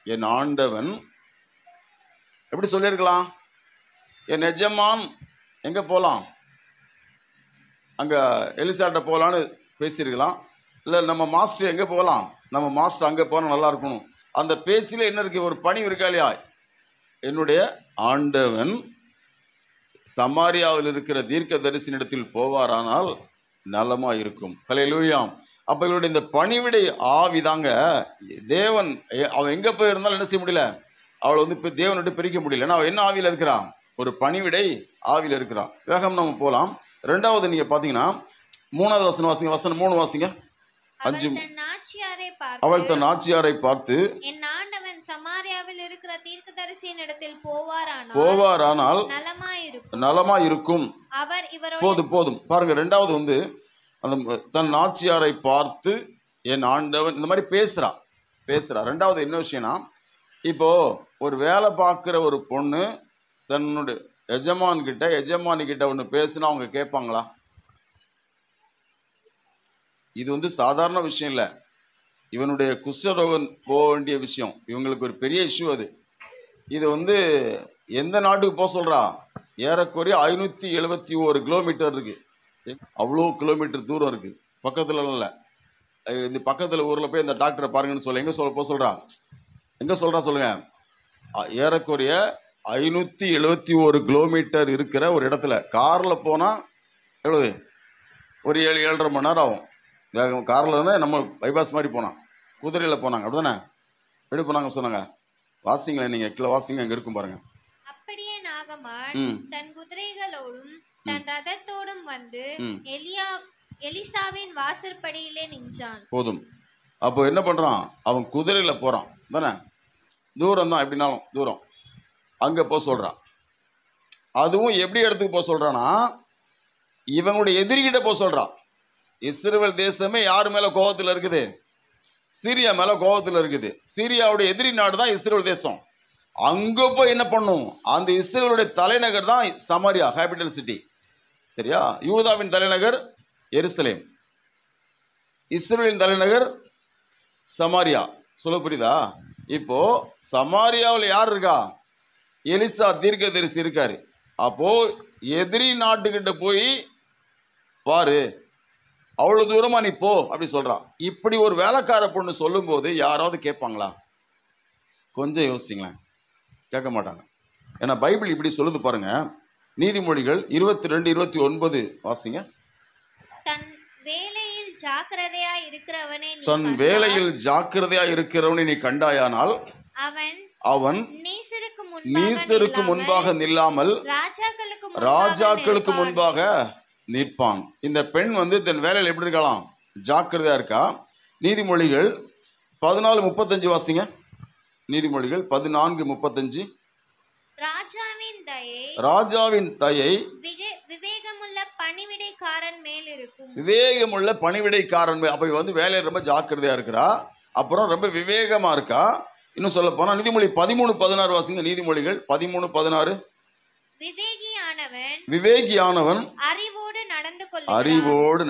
என் ஆண்டவன். எப்படி சொல்லியிருக்கலாம்? என் எஜமான் எங்க போகலாம்? அங்க எலிசாட்ட போகலான்னு பேசியிருக்கலாம். இல்லை நம்ம மாஸ்டர் எங்கே போகலாம்? நம்ம மாஸ்டர் அங்கே போனால் நல்லா இருக்கணும். அந்த பேச்சில் என்ன இருக்கு? ஒரு பணி இருக்கா இல்லையா? என்னுடைய ஆண்டவன் சமாரியாவில் இருக்கிற தீர்க்க தரிசனிடத்தில் போவாரானால் நலமா இருக்கும். ஹல்லேலூயா. அப்ப இவருடைய இந்த பணிவிடை ஆவிதாங்க தேவன். அவன் எங்க போய் இருந்தாலும் என்ன செய்ய முடியல, அவளை வந்து இப்போ தேவன் விட்டு பிரிக்க முடியல. ஏன்னா அவன் என்ன ஆவியில் இருக்கிறான்? ஒரு பணிவிடை ஆவியில் இருக்கிறான். வேகம் நம்ம போகலாம். ரெண்டாவது நீங்க பாத்தீங்கன்னா 3வது வசனம் வாசிங்க. வசனம் 3 வாசிங்க. 5. அவள் தன் நாச்சியாரை பார்த்து, என் ஆண்டவன் சமாரியாவில் இருக்கிற தீர்க்கதரிசியின் இடத்தில் போவாரானால் நலமா இருக்கும். போதும் பாருங்க. ரெண்டாவது வந்து அந்த தன் நாச்சியாரை பார்த்து என் ஆண்டவன் இந்த மாதிரி பேசுறா. ரெண்டாவது என்ன விஷயம்னா, இப்போ ஒரு வேலை பார்க்குற ஒரு பொண்ணு தன்னுடைய எஜமானி கிட்ட ஒன்று பேசுனா அவங்க கேட்பாங்களா? இது வந்து சாதாரண விஷயம் இல்லை. இவனுடைய குஷ்டரோகன் போக வேண்டிய விஷயம். இவங்களுக்கு ஒரு பெரிய இஷ்யூ அது. இது வந்து எந்த நாட்டுக்கு போக சொல்றா? ஏறக்குறைய 571 கிலோமீட்டர் இருக்கு. அவ்வளோ கிலோமீட்டர் தூரம் இருக்கு. பக்கத்துல இல்லை, இந்த பக்கத்துல ஊர்ல போய் இந்த டாக்டரை பாருங்கன்னு சொல்ல. எங்க போக சொல்றா? எங்க சொல்றா சொல்லுங்க? ஏறக்குறைய 571 கிலோமீட்டர் இருக்கிற ஒரு இடத்துல கார்ல போனா எவ்வளவு? ஒரு 7-7.5 மணி நேரம் ஆகும். காரில் இருந்தால் நம்ம பைபாஸ் மாதிரி போனான், குதிரையில் போனாங்க, அப்படிதானே? எப்படி போனாங்க சொன்னாங்க? வாசிங்களேன், நீங்கள் கீழே வாசிங்க, அங்கே இருக்கும் பாருங்க. அப்படியே நாகமான் தன் குதிரைகளோடும் தன் ரதத்தோடும் வந்து எலிசாவின் வாசற்படியிலே நின்றான். போதும். அப்போ என்ன பண்ணுறான்? அவன் குதிரையில் போகிறான் தானே, தூரம் தான், எப்படினாலும் தூரம். அங்கே போக சொல்கிறான். அதுவும் எப்படி இடத்துக்கு போக சொல்கிறான்னா, இவங்களுடைய எதிரிகிட்ட போக சொல்கிறான். இஸ்ரவேல் தேசமே யார் மேலே கோபத்தில் இருக்குது? சீரியா மேலே கோபத்தில் இருக்குது. சீரியாவுடைய எதிரி நாடு தான் இஸ்ரவேல் தேசம். அங்கே போய் என்ன பண்ணும்? அந்த இஸ்ரவேலுடைய தலைநகர் தான் சமாரியா, கேபிட்டல் சிட்டி. சரியா? யூதாவின் தலைநகர் எருசலேம், இஸ்ரவேலின் தலைநகர் சமாரியா. சொல்ல புரியுதா? இப்போ சமாரியாவில் யார் இருக்கா? எலிசா தீர்க்கதரிசி இருக்காரு. அப்போ எதிரி நாட்டுக்கிட்ட போய் பாரு, அவ்வளோ தூரமா நீ போ அப்படி சொல்றான். இப்படி ஒரு வேலைக்கார பொண்ணு சொல்லும் போது யாராவது கேட்பாங்களா? கொஞ்சம் யோசிங்களேன். கேட்க மாட்டாங்க. ஏன்னா பைபிள் இப்படி சொல்லுது பாருங்க. நீதிமொழிகள் 22:29 வாசிங்க. தன் வேலையில் ஜாக்கிரதையா இருக்கிறவனை நீ கண்டாயானால் அவன் நீசருக்கு முன்பாக நில்லாமல் ராஜாக்களுக்கு முன்பாக நிற்பான். இந்த பெண் வந்து தன் வேலையில் எப்படி இருக்கலாம்? ஜாக்கிரதையா இருக்கா. நீதிமொழிகள் 14:35 வாசிங்க. நீதிமொழிகள் 14:35. ராஜாவின் தயை விவேகமுள்ள பணிவிடைக்காரன் மேல் இருக்கும். விவேகமுள்ள பணிவிடைக்காரன் மேல். அப்ப வந்து வேலையில் ரொம்ப ஜாக்கிரதையா இருக்கிறா, அப்புறம் ரொம்ப விவேகமா இருக்கா. இன்னும் சொல்ல போனா நீதிமொழி 13:16 வாசிங்க. நீதிமொழிகள் 13:16. விவேகியானவன் அறிவோடு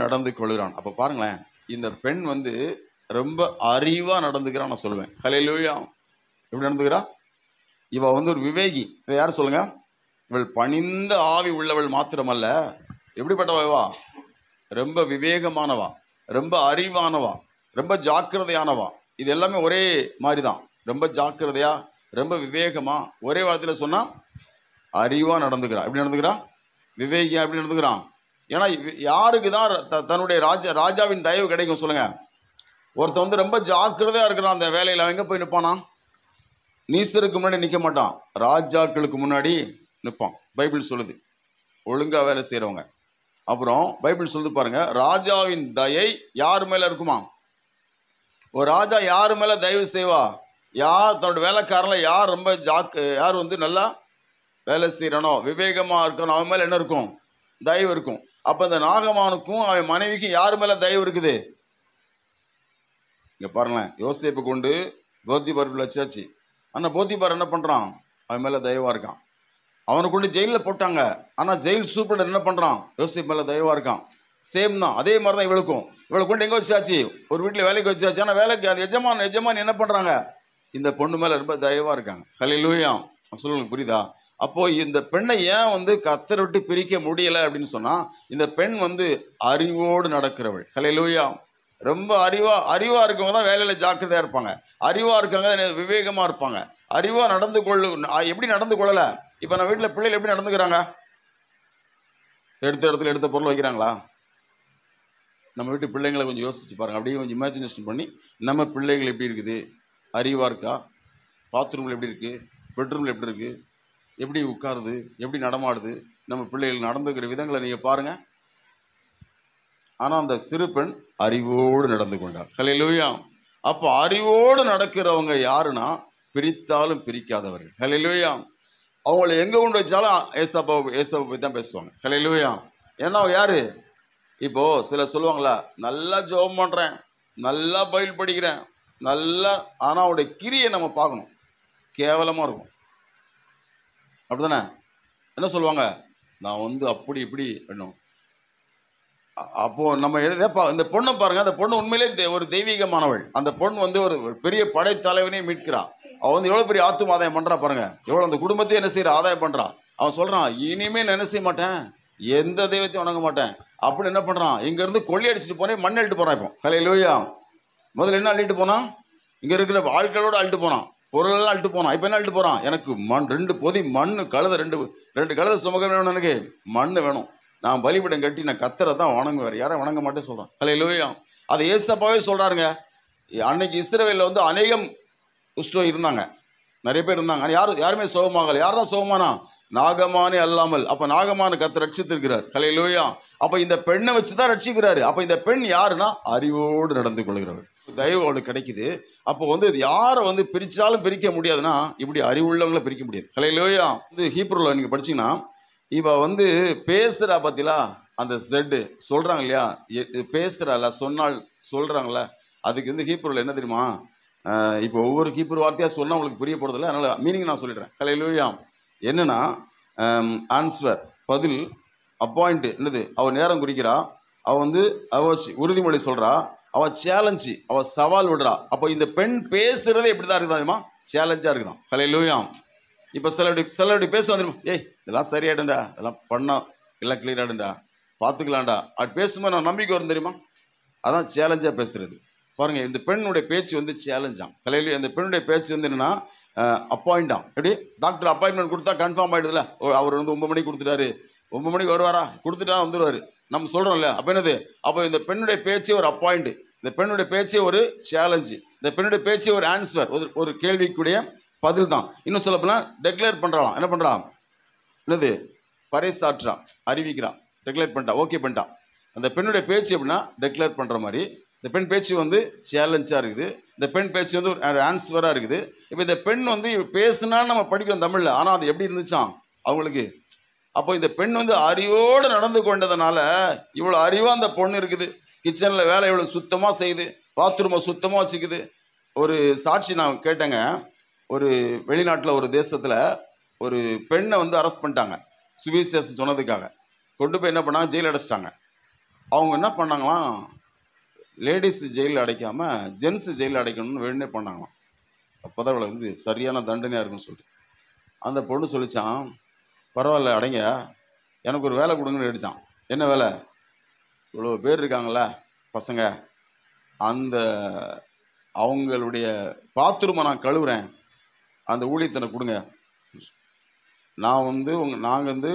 நடந்து கொள்கிறான். அப்ப பாருங்களேன், இந்த பெண் வந்து ரொம்ப அறிவா நடந்துக்கிறான் நான் சொல்லுவேன். ஹல்லேலூயா. எப்படி நடந்துக்கிறா? இவ வந்து ஒரு விவேகி. இவ யார் சொல்லுங்க? இவள் பணிந்த ஆவி உள்ளவள் மாத்திரமல்ல, எப்படிப்பட்டவா? ரொம்ப விவேகமானவா, ரொம்ப அறிவானவா, ரொம்ப ஜாக்கிரதையானவா. இது எல்லாமே ஒரே மாதிரி தான். ரொம்ப ஜாக்கிரதையா, ரொம்ப விவேகமா, ஒரே வார்த்தையில சொன்னா அறிவா நடந்துக்கிறா. எப்படி நடந்துக்கிறா? விவேகியா எப்படி நடந்துக்கிறான்? ஏன்னா யாருக்கு தான் தன்னுடைய ராஜாவின் தயவு கிடைக்கும் சொல்லுங்க? ஒருத்தன் வந்து ரொம்ப ஜாக்கிரதையா இருக்கிறான் அந்த வேலையில். அவன் எங்க போய் நிற்பானா? நீசருக்கு முன்னாடி நிற்க மாட்டான், ராஜாக்களுக்கு முன்னாடி நிற்பான். பைபிள் சொல்லுது ஒழுங்கா வேலை செய்யறவங்க. அப்புறம் பைபிள் சொல்லுது பாருங்க, ராஜாவின் தயை யார் மேல இருக்குமா? ஒரு ராஜா யாரு மேல தயவு செய்வா? யார் தன்னோட வேலைக்காரல யார் ரொம்ப யார் வந்து நல்லா வேலை செய்யறானோ, விவேகமா இருக்கணும், அவன் மேல என்ன இருக்கும்? தயவு இருக்கும். அப்ப இந்த நாகமானுக்கும் அவன் மனைவிக்கும் யாரு மேல தயவு இருக்குது? இங்க பாருங்களேன், யோசேப்பு கொண்டு போத்திபார் வச்சாச்சு. ஆனா போத்திபார் என்ன பண்றான்? அவன் மேல தயவா இருக்கான். அவனை கொண்டு ஜெயிலில் போட்டாங்க. ஆனா ஜெயில் சூப்பர் என்ன பண்றான்? யோசேப்பு மேல தயவா இருக்கான். சேம் தான். அதே மாதிரி தான் இவளுக்கும். இவளை கொண்டு எங்க வச்சாச்சு? ஒரு வீட்டுல வேலைக்கு வச்சாச்சு. ஆனா வேலைக்கு அந்த எஜமான் என்ன பண்றாங்க? இந்த பொண்ணு மேல ரொம்ப தயவா இருக்காங்க. ஹல்லேலூயா. சொல்லுங்க, புரியுதா? அப்போ இந்த பெண்ணை ஏன் வந்து கர்த்தரை விட்டு பிரிக்க முடியல அப்படின்னு சொன்னா, இந்த பெண் வந்து அறிவோடு நடக்கிறவள். ஹல்லேலூயா. ரொம்ப அறிவா இருக்கவங்க தான் வேலையில ஜாக்கிரதையா இருப்பாங்க. அறிவா இருக்கவங்க விவேகமா இருப்பாங்க. அறிவா நடந்து எப்படி நடந்து கொள்ளல? இப்ப நம்ம வீட்டுல பிள்ளைகள் எப்படி நடந்துக்கிறாங்க? எடுத்த இடத்துல எடுத்த பொருள் வைக்கிறாங்களா? நம்ம வீட்டு பிள்ளைங்களை கொஞ்சம் யோசிச்சு பாருங்க. அப்படியே கொஞ்சம் இமேஜினேஷன் பண்ணி, நம்ம பிள்ளைகள் எப்படி இருக்குது? அறிவா இருக்கா? பாத்ரூம்ல எப்படி இருக்கு? பெட்ரூம்ல எப்படி இருக்கு? எப்படி உட்காருது? எப்படி நடமாடுது? நம்ம பிள்ளைகள் நடந்துக்கிற விதங்களை நீங்க பாருங்க. ஆனா அந்த சிறு பெண் அறிவோடு நடந்து கொண்டார். ஹல்லேலூயா. அப்போ அறிவோடு நடக்கிறவங்க யாருன்னா, பிரித்தாலும் பிரிக்காதவர்கள். ஹல்லேலூயா. அவங்கள எங்க கொண்டு வச்சாலும் ஏசப்பா போய் தான் பேசுவாங்க. ஹல்லேலூயா. ஏன்னா யாரு? இப்போ சில சொல்லுவாங்களா, நல்லா ஜெபம் பண்றேன், நல்லா பைபிள் படிக்கிறேன், நல்லா, ஆனா அவருடைய கிரியை நம்ம பார்க்கணும், கேவலமா இருக்கும். அப்படிதானே? என்ன சொல்லுவாங்க? நான் வந்து அப்படி இப்படி பண்ணும். அப்போ நம்ம இந்த பொண்ணை பாருங்க. அந்த பொண்ணு உண்மையிலே ஒரு தெய்வீகமானவள். அந்த பொண்ணு வந்து ஒரு பெரிய படைத்தலைவனே மீட்கிறா. அவன் வந்து எவ்வளவு பெரிய ஆத்தும் ஆதாயம் பண்றா பாருங்க. எவ்வளவு அந்த குடும்பத்தையும் என்ன செய்யற ஆதாயம் பண்றா. அவன் சொல்றான், இனிமே என்ன செய்ய மாட்டேன், எந்த தெய்வத்தையும் வணங்க மாட்டேன். அப்படி என்ன பண்றான்? இங்க இருந்து கொள்ளி அடிச்சுட்டு போனேன், மண் அள்ளிட்டு போறான். இப்போ ஹல்லேலூயா. முதல்ல என்ன அள்ளிட்டு போனான்? இங்க இருக்கிற ஆட்களோட அள்ளிட்டு போனான், பொருளெல்லாம் அள்ளிட்டு போனான். இப்ப என்ன அள்ளிட்டு போறான்? எனக்கு 2 பொதி மண்ணு கழுத, 2 கழுத சுமக்க வேணும், எனக்கு மண்ணு வேணும், நான் பலிபீடம் கட்டி நான் கர்த்தரை தான் வணங்குவார், யாரும் வணங்க மாட்டேன்னு சொல்றான். ஹல்லேலூயா. அது ஏசப்பாவே சொல்றாருங்க. அன்னைக்கு இஸ்ரவேல்ல வந்து அநேகம் குஷ்டம் இருந்தாங்க, நிறைய பேர் இருந்தாங்க. யாருமே சுகமாகல. யார் தான் சுகமானா? நாகமானே அல்லாமல். அப்ப நாகமான கர்த்தர் ரட்சித்திருக்கிறார். ஹல்லேலூயா. அப்ப இந்த பெண்ணை வச்சுதான் ரட்சிக்கிறாரு. அப்ப இந்த பெண் யாருன்னா, அறிவோடு நடந்து கொள்கிறவர். தயவு அவளுக்கு கிடைக்குது. அப்போ வந்து யாரை வந்து பிரிச்சாலும் பிரிக்க முடியாதுன்னா, இப்படி அறிவுள்ளவங்களை பிரிக்க முடியாது. ஹல்லேலூயா. இது ஹீப்ருல நீங்க படிச்சீங்கன்னா, இவ வந்து பேசுறா பத்திலா, அந்த செட்டு சொல்றாங்க இல்லையா, பேசுறால, சொன்னால் சொல்றாங்கள, அதுக்கு வந்து ஹீப்ருல என்ன தெரியுமா? இப்போ ஒவ்வொரு ஹீப்ரு வார்த்தையா சொன்னா உங்களுக்கு புரிய போறதில்ல, அதனால மீனிங் நான் சொல்லிடுறேன். ஹல்லேலூயா. என்னன்னா, ஆன்சர் பதில், அப்பாயிண்ட் என்னது, அவ நேரம் குறிக்கிறா, அவ வந்து உறுதிமொழி சொல்றா, அவ சேலஞ்சு, அவ சவால் விடுறா. அப்போ இந்த பெண் பேசுறதே எப்படிதான் இருக்குதா? சேலஞ்சா இருக்குதான். ஹல்லேலூயா. இப்போ சிலருடைய பேசுவாங்க தெரியுமா? ஏய் இதெல்லாம் சரியாயிடும்டா, இதெல்லாம் பண்ணா எல்லாம் கிளியர் ஆயிடும்டா, பார்த்துக்கலாம்டா, அது பேசும்போது நான் நம்பிக்கை வரும் தெரியுமா? அதான் சேலஞ்சா பேசுறது. பாருங்க, இந்த பெண்ணுடைய பேச்சு வந்து சேலஞ்சாம். ஹல்லேலூயா. இந்த பெண்ணுடைய பேச்சு வந்து என்னன்னா, அப்பாயிண்டாம். எப்படி டாக்டர் அப்பாயின்மெண்ட் கொடுத்தா கன்ஃபார்ம் ஆயிடுதுல. அவர் வந்து 9 மணிக்கு கொடுத்துட்டாரு, 9 மணிக்கு வருவாரா, கொடுத்துட்டா வந்துடுவாரு, நம்ம சொல்றோம் இல்லையா? அப்போ என்னது? அப்போ இந்த பெண்ணுடைய பேச்சே ஒரு அப்பாயிண்ட், இந்த பெண்ணுடைய பேச்சே ஒரு சேலஞ்சு, இந்த பெண்ணுடைய பேச்சே ஒரு ஆன்சர், ஒரு கேள்விக்குடைய பதில் தான். இன்னும் சொல்ல போனா டெக்ளேர் பண்றான். என்ன பண்றான்? என்னது? பறைசாற்றா, அறிவிக்கிறான். டெக்ளேர் பண்ணிட்டா, ஓகே பண்ணிட்டா. அந்த பெண்ணுடைய பேச்சு எப்படின்னா டெக்ளேர் பண்ணுற மாதிரி. இந்த பெண் பேச்சு வந்து சேலஞ்சாக இருக்குது. இந்த பெண் பேச்சு வந்து ஒரு ஆன்சராக இருக்குது. இப்போ இந்த பெண் வந்து பேசுனான்னு நம்ம படிக்கிறோம் தமிழில், ஆனால் அது எப்படி இருந்துச்சான் அவங்களுக்கு. அப்போ இந்த பெண் வந்து அறிவோடு நடந்து கொண்டதுனால இவ்வளோ அறிவாக அந்த பொண்ணு இருக்குது. கிச்சனில் வேலை இவ்வளோ சுத்தமாக செய்யுது, பாத்ரூமை சுத்தமாக வச்சுக்குது. ஒரு சாட்சி நான் கேட்டேங்க. ஒரு வெளிநாட்டில் ஒரு தேசத்தில் ஒரு பெண்ணை வந்து அரெஸ்ட் பண்ணிட்டாங்க சுவிசேஷம் சொன்னதுக்காக. கொண்டு போய் என்ன பண்ணாங்க, ஜெயில் அடைச்சிட்டாங்க. அவங்க என்ன பண்ணாங்களாம், லேடிஸ் ஜெயிலில் அடைக்காமல் ஜென்ஸு ஜெயிலில் அடைக்கணும்னு வேணுனே பண்ணாங்களாம். அப்போ தான் இவளை வந்து சரியான தண்டனையாக இருக்குன்னு சொல்லிட்டு அந்த பொண்ணு சொல்லிச்சான், பரவாயில்ல அடைங்க, எனக்கு ஒரு வேலை கொடுங்கன்னு அடித்தான். என்ன வேலை, இவ்வளோ பேர் இருக்காங்கள பசங்க, அந்த அவங்களுடைய பாத்ரூமை நான் கழுவுறேன், அந்த ஊழியத்தனை கொடுங்க. நான் வந்து நாங்கள் வந்து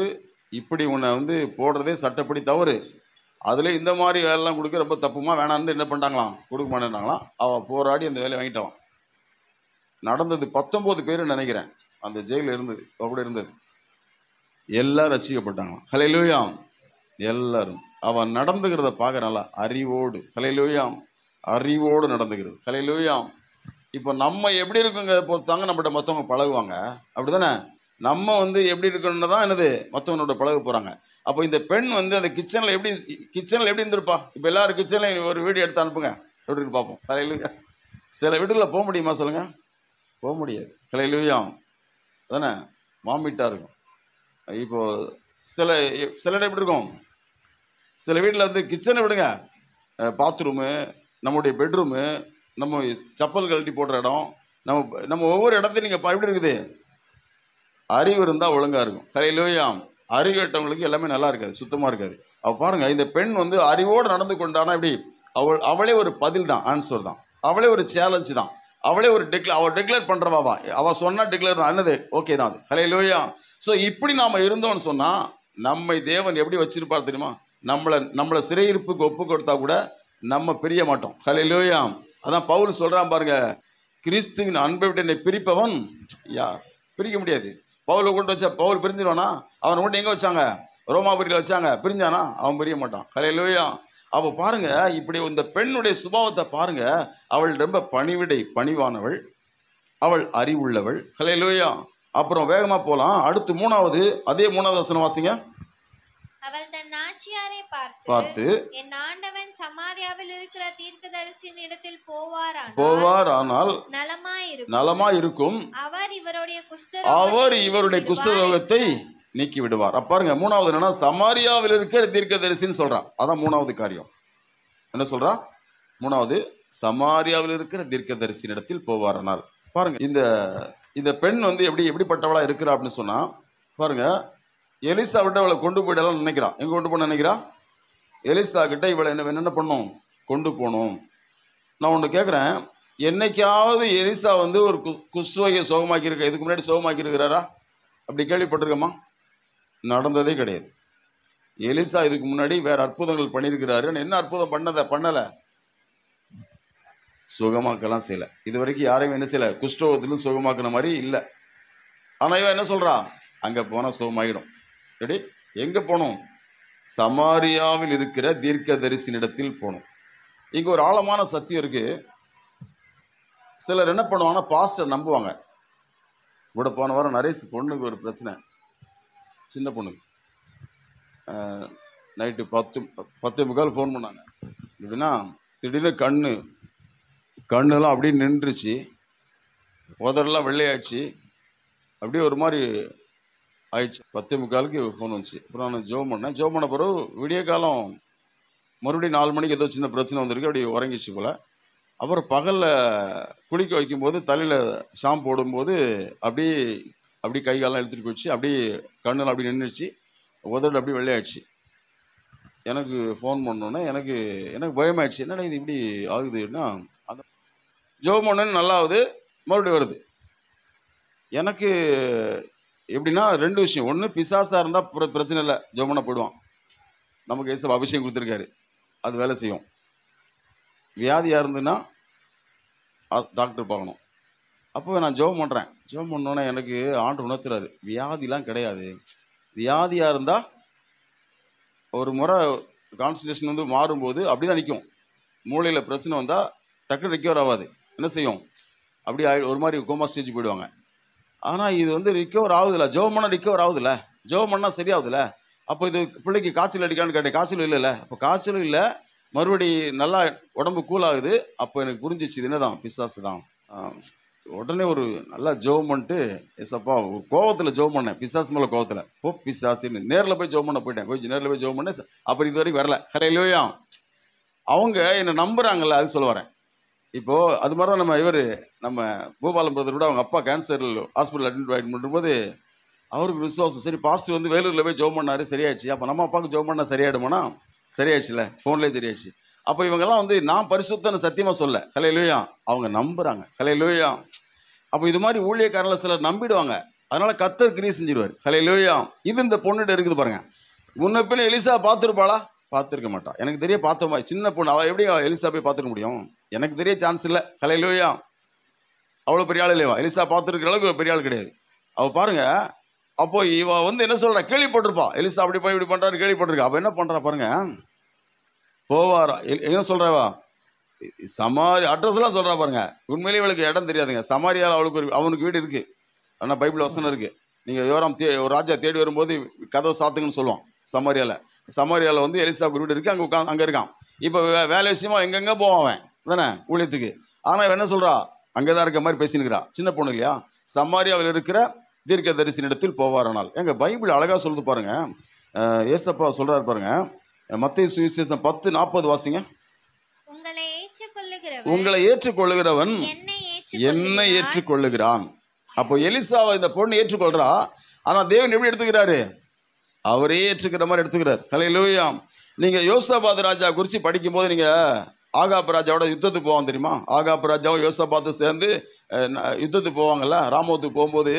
இப்படி உன்னை வந்து போடுறதே சட்டப்படி தவறு, அதில் இந்த மாதிரி வேலைலாம் கொடுக்க ரொம்ப தப்புமா, வேணான்னு என்ன பண்ணிட்டாங்களாம், கொடுக்க மாட்டேன்ட்டாங்களாம். அவள் போராடி அந்த வேலையை வாங்கிட்டாலாம். நடந்தது 19 பேர் நினைக்கிறேன் அந்த ஜெயிலில் இருந்தது, அப்படி இருந்தது. எல்லாரும் ரட்சிக்கப்பட்டாங்களாம். ஹல்லேலூயா. எல்லாரும் அவன் நடந்துக்கிறத பார்க்க நல்லா அறிவோடு, ஹல்லேலூயா, அறிவோடு நடந்துக்கிறது. ஹல்லேலூயா. இப்போ நம்ம எப்படி இருக்குங்கிறத பொறுத்தாங்க நம்மகிட்ட மற்றவங்க பழகுவாங்க, அப்படி தானே. நம்ம வந்து எப்படி இருக்கணும்னு தான் என்னது மற்றவங்களோட பழக போகிறாங்க. அப்போ இந்த பெண் வந்து அந்த கிச்சனில் எப்படி இருந்திருப்பா. இப்போ எல்லாரும் கிச்சனில் ஒரு வீடியோ எடுத்து அனுப்புங்க, எப்படி இருக்கு பார்ப்போம். ஹல்லேலூயா. சில வீடுகளில் போக முடியுமா சொல்லுங்கள், போக முடியாது. ஹல்லேலூயா தானே, மாமிட்டாக இருக்கும். இப்போது சில இடம் எப்படி இருக்கும், சில வீட்டில் வந்து கிச்சனை விடுங்க, பாத்ரூமு, நம்முடைய பெட்ரூமு, நம்ம செப்பல் கழட்டி போடுற இடம், நம்ம ஒவ்வொரு இடத்தையும் நீங்கள் எப்படி இருக்குது, அறிவு இருந்தால் ஒழுங்காக இருக்கும். ஹல்லேலூயா. அறிவு கேட்டவங்களுக்கு எல்லாமே நல்லா இருக்காது, சுத்தமாக இருக்காது. அவள் பாருங்கள், இந்த பெண் வந்து அறிவோடு நடந்து கொண்டானா எப்படி, அவளே ஒரு பதில் தான், ஆன்சர் தான், அவளே ஒரு சேலஞ்சு தான், அவளே ஒரு அவள் டிக்ளேர் பண்ணுறவாவா, அவள் சொன்னால் டிக்ளேர் தான், என்னது ஓகே தான் அது. ஹல்லேலூயா. ஸோ இப்படி நாம் இருந்தோம்னு சொன்னால் நம்மை தேவன் எப்படி வச்சிருப்பார் தெரியுமா. நம்மளை சிறையிருப்புக்கு ஒப்பு கொடுத்தா கூட நம்ம பிரிய மாட்டோம். ஹல்லேலூயா. அதான் பவுல் சொல்கிறான் பாருங்க, கிறிஸ்துவின் அன்பை விட்டு என்னை பிரிப்பவன் யார், பிரிக்க முடியாது. பவுலை கொண்டு வச்சா பவுல் பிரிஞ்சிருவானா, அவனை கொண்டு எங்கே வச்சாங்க, ரோமாபுரியில் வச்சாங்க, பிரிஞ்சானா, அவன் பிரிய மாட்டான். ஹல்லேலூயா. அப்போ பாருங்க, இப்படி இந்த பெண்ணுடைய சுபாவத்தை பாருங்க, அவள் ரொம்ப பணிவானவள், அவள் அறிவுள்ளவள். ஹல்லேலூயா. அப்புறம் வேகமா போலாம், அடுத்து அதே மூணாவது வசனம் வாசிங்க. அவள் தன் நாச்சியாரை பார்த்து என் ஆண்டவன் சமாரியாவில் இருக்கிற தீர்க்கதரிசியின் இடத்தில் போவாரானால் நலமாயிருக்கும், அவர் இவருடைய குஷ்டரோகத்தை நீக்கி விடுவார். பாருங்க, மூணாவது என்னன்னா, சமாரியாவில் இருக்கிற தீர்க்கதரிசின்னு சொல்றா. அதான் மூணாவது காரியம். என்ன சொல்றா, மூணாவது சமாரியாவில் இருக்கிற தீர்க்கதரிசியின் இடத்தில் போவாரானால். பாருங்க, இந்த பெண் வந்து எப்படிப்பட்டவளா இருக்கிறா அப்படின்னு சொன்னா பாருங்க, எலிசா விட்டு அவளை கொண்டு போயிடலாம் நினைக்கிறா. எங்க கொண்டு போன நினைக்கிறா, எலிசா கிட்ட இவளை என்ன பண்ணும், கொண்டு போகணும். நான் ஒன்று கேட்குறேன், என்னைக்காவது எலிசா வந்து ஒரு குஷ்டரோகியை சுகமாக்கி இருக்க, இதுக்கு முன்னாடி சுகமாக்கி இருக்கிறாரா, அப்படி கேள்விப்பட்டிருக்கோமா? நடந்ததே கிடையாது. எலிசா இதுக்கு முன்னாடி வேற அற்புதங்கள் பண்ணியிருக்கிறாரு. என்ன அற்புதம் பண்ணலை, சுகமாக்கலாம் செய்யலை. இது வரைக்கும் யாரையும் என்ன செய்யலை, குஷ்டரோகத்திலும் சுகமாக்குன மாதிரி இல்லை. ஆனால் இவன் என்ன சொல்றா, அங்கே போனால் சுகமாகிடும். சரி, எங்கே போகணும், சமாரியாவில் இருக்கிற தீர்க்கதரிசினிடத்தில் போகணும். இங்கே ஒரு ஆழமான சத்தியம் இருக்கு. சிலர் என்ன பண்ணுவாங்கன்னா, பாஸ்டர் நம்புவாங்க. கூட போன வாரம் நரேஷ் பொண்ணுக்கு ஒரு பிரச்சனை, சின்ன பொண்ணுக்கு நைட்டு 10:15 ஃபோன் பண்ணாங்க. எப்படின்னா, திடீர்னு கண்ணெல்லாம் அப்படியே நின்றுச்சு, உதடெல்லாம் வெள்ளையாச்சு, அப்படியே ஒரு மாதிரி ஆயிடுச்சு. 10:45க்கு ஃபோன் வந்துச்சு. அப்புறம் நான் ஜோம் பண்ண பிறகு விடிய காலம் மறுபடியும் 4 மணிக்கு ஏதோ சின்ன பிரச்சனை வந்திருக்கு, அப்படி உறங்கிச்சு போல். அப்புறம் பகலில் குளிக்க வைக்கும்போது தலையில் ஷாம்பு போடும்போது அப்படி கை காலெலாம் எடுத்துகிட்டு போயிடுச்சு, அப்படியே கண்ணெல்லாம் அப்படி நின்றுச்சு, உதடு அப்படி வெள்ளையாயிடுச்சு. எனக்கு ஃபோன் பண்ணோன்னே எனக்கு பயமாயிடுச்சு. என்னடா இது இப்படி ஆகுதுன்னா, அந்த ஜோம் பண்ணு நல்லா ஆகுது, மறுபடியும் வருது. எனக்கு எப்படின்னா 2 விஷயம். ஒன்று, பிசாசாக இருந்தால் பிரச்சனை இல்லை, ஜோம் பண்ண போயிடுவான், நமக்கு ஏசு அபிஷேகம் கொடுத்துருக்காரு, அது வேலை செய்யும். வியாதியாக இருந்துன்னா டாக்டர் பார்க்கணும். அப்போ நான் ஜோம் பண்ணோன்னே எனக்கு ஆண்டு உணர்த்துறாரு, வியாதிலாம் கிடையாது, வியாதியாக இருந்தால் ஒரு முறை கான்சன்ட்ரேஷன் வந்து மாறும்போது அப்படி தான் நிற்கும். மூளையில் பிரச்சனை வந்தால் டக்குனு ரிக்கவர் ஆகாது. என்ன செய்யும், அப்படி ஒரு மாதிரி கோமா ஸ்டேஜ் போயிடுவாங்க. ஆனால் இது வந்து ரிக்கவர் ஆகுதில்ல, ஜெபம் பண்ணால் ரிக்கவர் ஆகுதில்ல, ஜெபம் பண்ணால் சரியாகுதில்ல. அப்போ இது பிள்ளைக்கு காய்ச்சல் அடிக்கான்னு கேட்டேன், காய்ச்சலும் இல்லைல்ல. அப்போ காய்ச்சலும் இல்லை, மறுபடி நல்லா உடம்பு கூல் ஆகுது. அப்போ எனக்கு புரிஞ்சிச்சு இது என்னதான், பிசாசு தான். உடனே ஒரு நல்லா ஜெபம் பண்ணிட்டு, எஸ்அப்பா ஒரு கோவத்தில் ஜெபம் பண்ணேன், பிசாசு மேலே கோவத்தில், பிசாசுன்னு நேரில் போய் ஜெபம் பண்ண போயிட்டேன். நேரில் போய் ஜெபம் பண்ணேன். அப்புறம் இது வரைக்கும் வரல. ஹல்லேலூயா. அவங்க என்னை நம்புகிறாங்கல்ல, அது சொல்ல வரேன். இப்போது அது மாதிரி தான் நம்ம கோபாலம் பிரதர் கூட அவங்க அப்பா கேன்சர் ஹாஸ்பிட்டல் அட்மிட் பண்ணும்போது அவருக்கு விசுவாசம். சரி, பாஸ்டர் வந்து வேலூரில் போய் ஜெபம் பண்ணார், சரியாயிடுச்சு. அப்போ நம்ம அப்பாவுக்கு ஜெபம் பண்ணால் சரியாயிடுமானா, சரியாயிடுச்சுல, ஃபோன்லேயே சரியாயிடுச்சு. அப்போ இவங்கெல்லாம் வந்து நான் பரிசுத்தன்னு சத்தியமாக சொல்ல, ஹல்லேலூயா, அவங்க நம்புகிறாங்க. ஹல்லேலூயா. அப்போ இது மாதிரி ஊழியக்காரங்களை சிலர் நம்பிடுவாங்க. அதனால் கர்த்தர் கிரியை செஞ்சிருவார். ஹல்லேலூயா. இது இந்த பொண்ணுகிட்ட இருக்குது பாருங்க. முன்ன பின்ன எலிசா பார்த்துருப்பாளா? பார்த்துருக்க மாட்டான். எனக்கு தெரிய பார்த்தோமா, சின்ன பொண்ணு, அவள் எப்படி எலிசா போய் பார்த்துருக்க முடியும்? எனக்கு தெரிய சான்ஸ் இல்லை. ஹல்லேலூயா. அவ்வளோ பெரிய ஆள் இல்லையா? எலிசா பார்த்துருக்கிற அளவுக்கு பெரிய ஆள் கிடையாது. அவள் பாருங்க. அப்போ இவ வந்து என்ன சொல்கிறா, கேள்விப்பட்டிருப்பா, எலிசா அப்படி போய் இப்படி பண்ணுறாரு கேள்விப்பட்டிருக்கா. அவள் என்ன பண்ணுறா பாருங்க, போவாரா என்ன சொல்கிறவா, சமாரி அட்ரஸ்லாம் சொல்கிறா பாருங்க. உண்மையிலேயே அவளுக்கு இடம் தெரியாதுங்க. சமாரியால் அவனுக்கு வீடு இருக்குது. ஆனால் பைபிள் வசனம் இருக்குது. நீங்கள் யோராம் ஒரு ராஜா தேடி வரும்போது கதவை சாத்துங்கன்னு சொல்லுவான். சமாரியாவில் வந்து எலிசாவுக்கு வீடு இருக்குது, அங்கே இருக்கான். இப்போ வேலை விஷயமா எங்கெங்கே போவான் அவன் தானே ஊழியத்துக்கு. ஆனால் இவன் என்ன சொல்கிறா, அங்கே தான் இருக்க மாதிரி பேசினுக்கிறா. சின்ன பொண்ணு இல்லையா? சமாரியாவில் இருக்கிற தீர்க்க தரிசனிடத்தில் போவாரானால். எங்கள் பைபிள் அழகாக சொல்லுது பாருங்க. ஏசப்பா சொல்கிறாரு பாருங்க, மத்தேயு சுவிசேஷம் 10:40 வாசிங்க. உங்களை ஏற்றுக்கொள்ளுகிறவன் என்னை ஏற்றுக்கொள்ளுகிறான். அப்போ எலிசாவை இந்த பொண்ணு ஏற்றுக்கொள்றா. ஆனால் தேவன் எப்படி எடுத்துக்கிறாரு, அவரே ஏற்றுக்கிற மாதிரி எடுத்துக்கிறார். ஹல்லேலூயா. நீங்கள் யோசாபாத் ராஜா குறித்து படிக்கும்போது நீங்கள் ஆகாப் ராஜாவோட யுத்தத்துக்கு போவாங்க தெரியுமா? ஆகாப் ராஜாவும் யோசாபாத்தும் சேர்ந்து யுத்தத்துக்கு போவாங்கல்ல, ராமோத்துக்கு போகும்போது.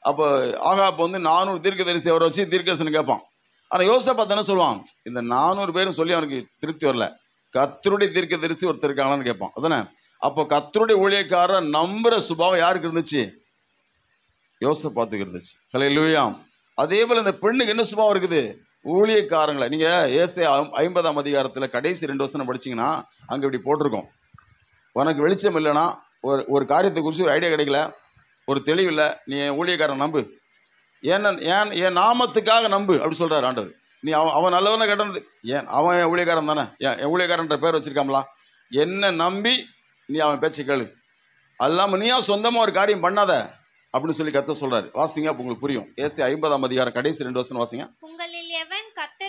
அப்போ ஆகாப் வந்து 400 தீர்க்கதரிசி அவரை வச்சு தீர்க்கதரிசனம் கேட்பான். ஆனால் யோசாபாத் என்ன சொல்லுவான், இந்த 400 பேரும் சொல்லி அவனுக்கு திருப்தி வரல, கர்த்தருடைய தீர்க்கதரிசி ஒருத்தர் இருக்காங்களான்னு கேட்பான் அதானே. அப்போ கர்த்தருடைய ஊழியக்காரர் நம்புகிற சுபாவம் யாருக்கு இருந்துச்சு? யோசாபாத்துக்கு இருந்துச்சு. ஹல்லேலூயா. அதே போல் இந்த பெண்ணுக்கு என்ன சுபாவம் இருக்குது? ஊழியக்காரங்களை நீங்கள் ஏசாயா 50ஆம் அதிகாரத்தில் கடைசி 2 வசனம் படிச்சிங்கன்னா அங்கே இப்படி போட்டிருக்கோம், உனக்கு வெளிச்சம் இல்லைன்னா, ஒரு காரியத்தை குறித்து ஒரு ஐடியா கிடைக்கல, ஒரு தெளிவு இல்லை, நீ என் ஊழியக்காரன் நம்பு, என் நாமத்துக்காக நம்பு அப்படி சொல்கிறார் ஆண்டவர். நீ அவன் நல்லவனை கேட்டது, ஏன் அவன் என் ஊழியக்காரன் தானே, என் ஊழியக்காரன்ற பேர் வச்சுருக்காங்களா, என்னை நம்பி நீ அவன் பேச்சை கேளு, அல்லாமல் நீயா சொந்தமாக ஒரு காரியம் பண்ணாத அப்படின்னு சொல்லி கர்த்தர் சொல்றாரு. வாசிங்க, அப்போ உங்களுக்கு புரியும். ஏசாயா 50ஆம் அதிகாரம் கடைசி 2 வசனம் வாசிங்க.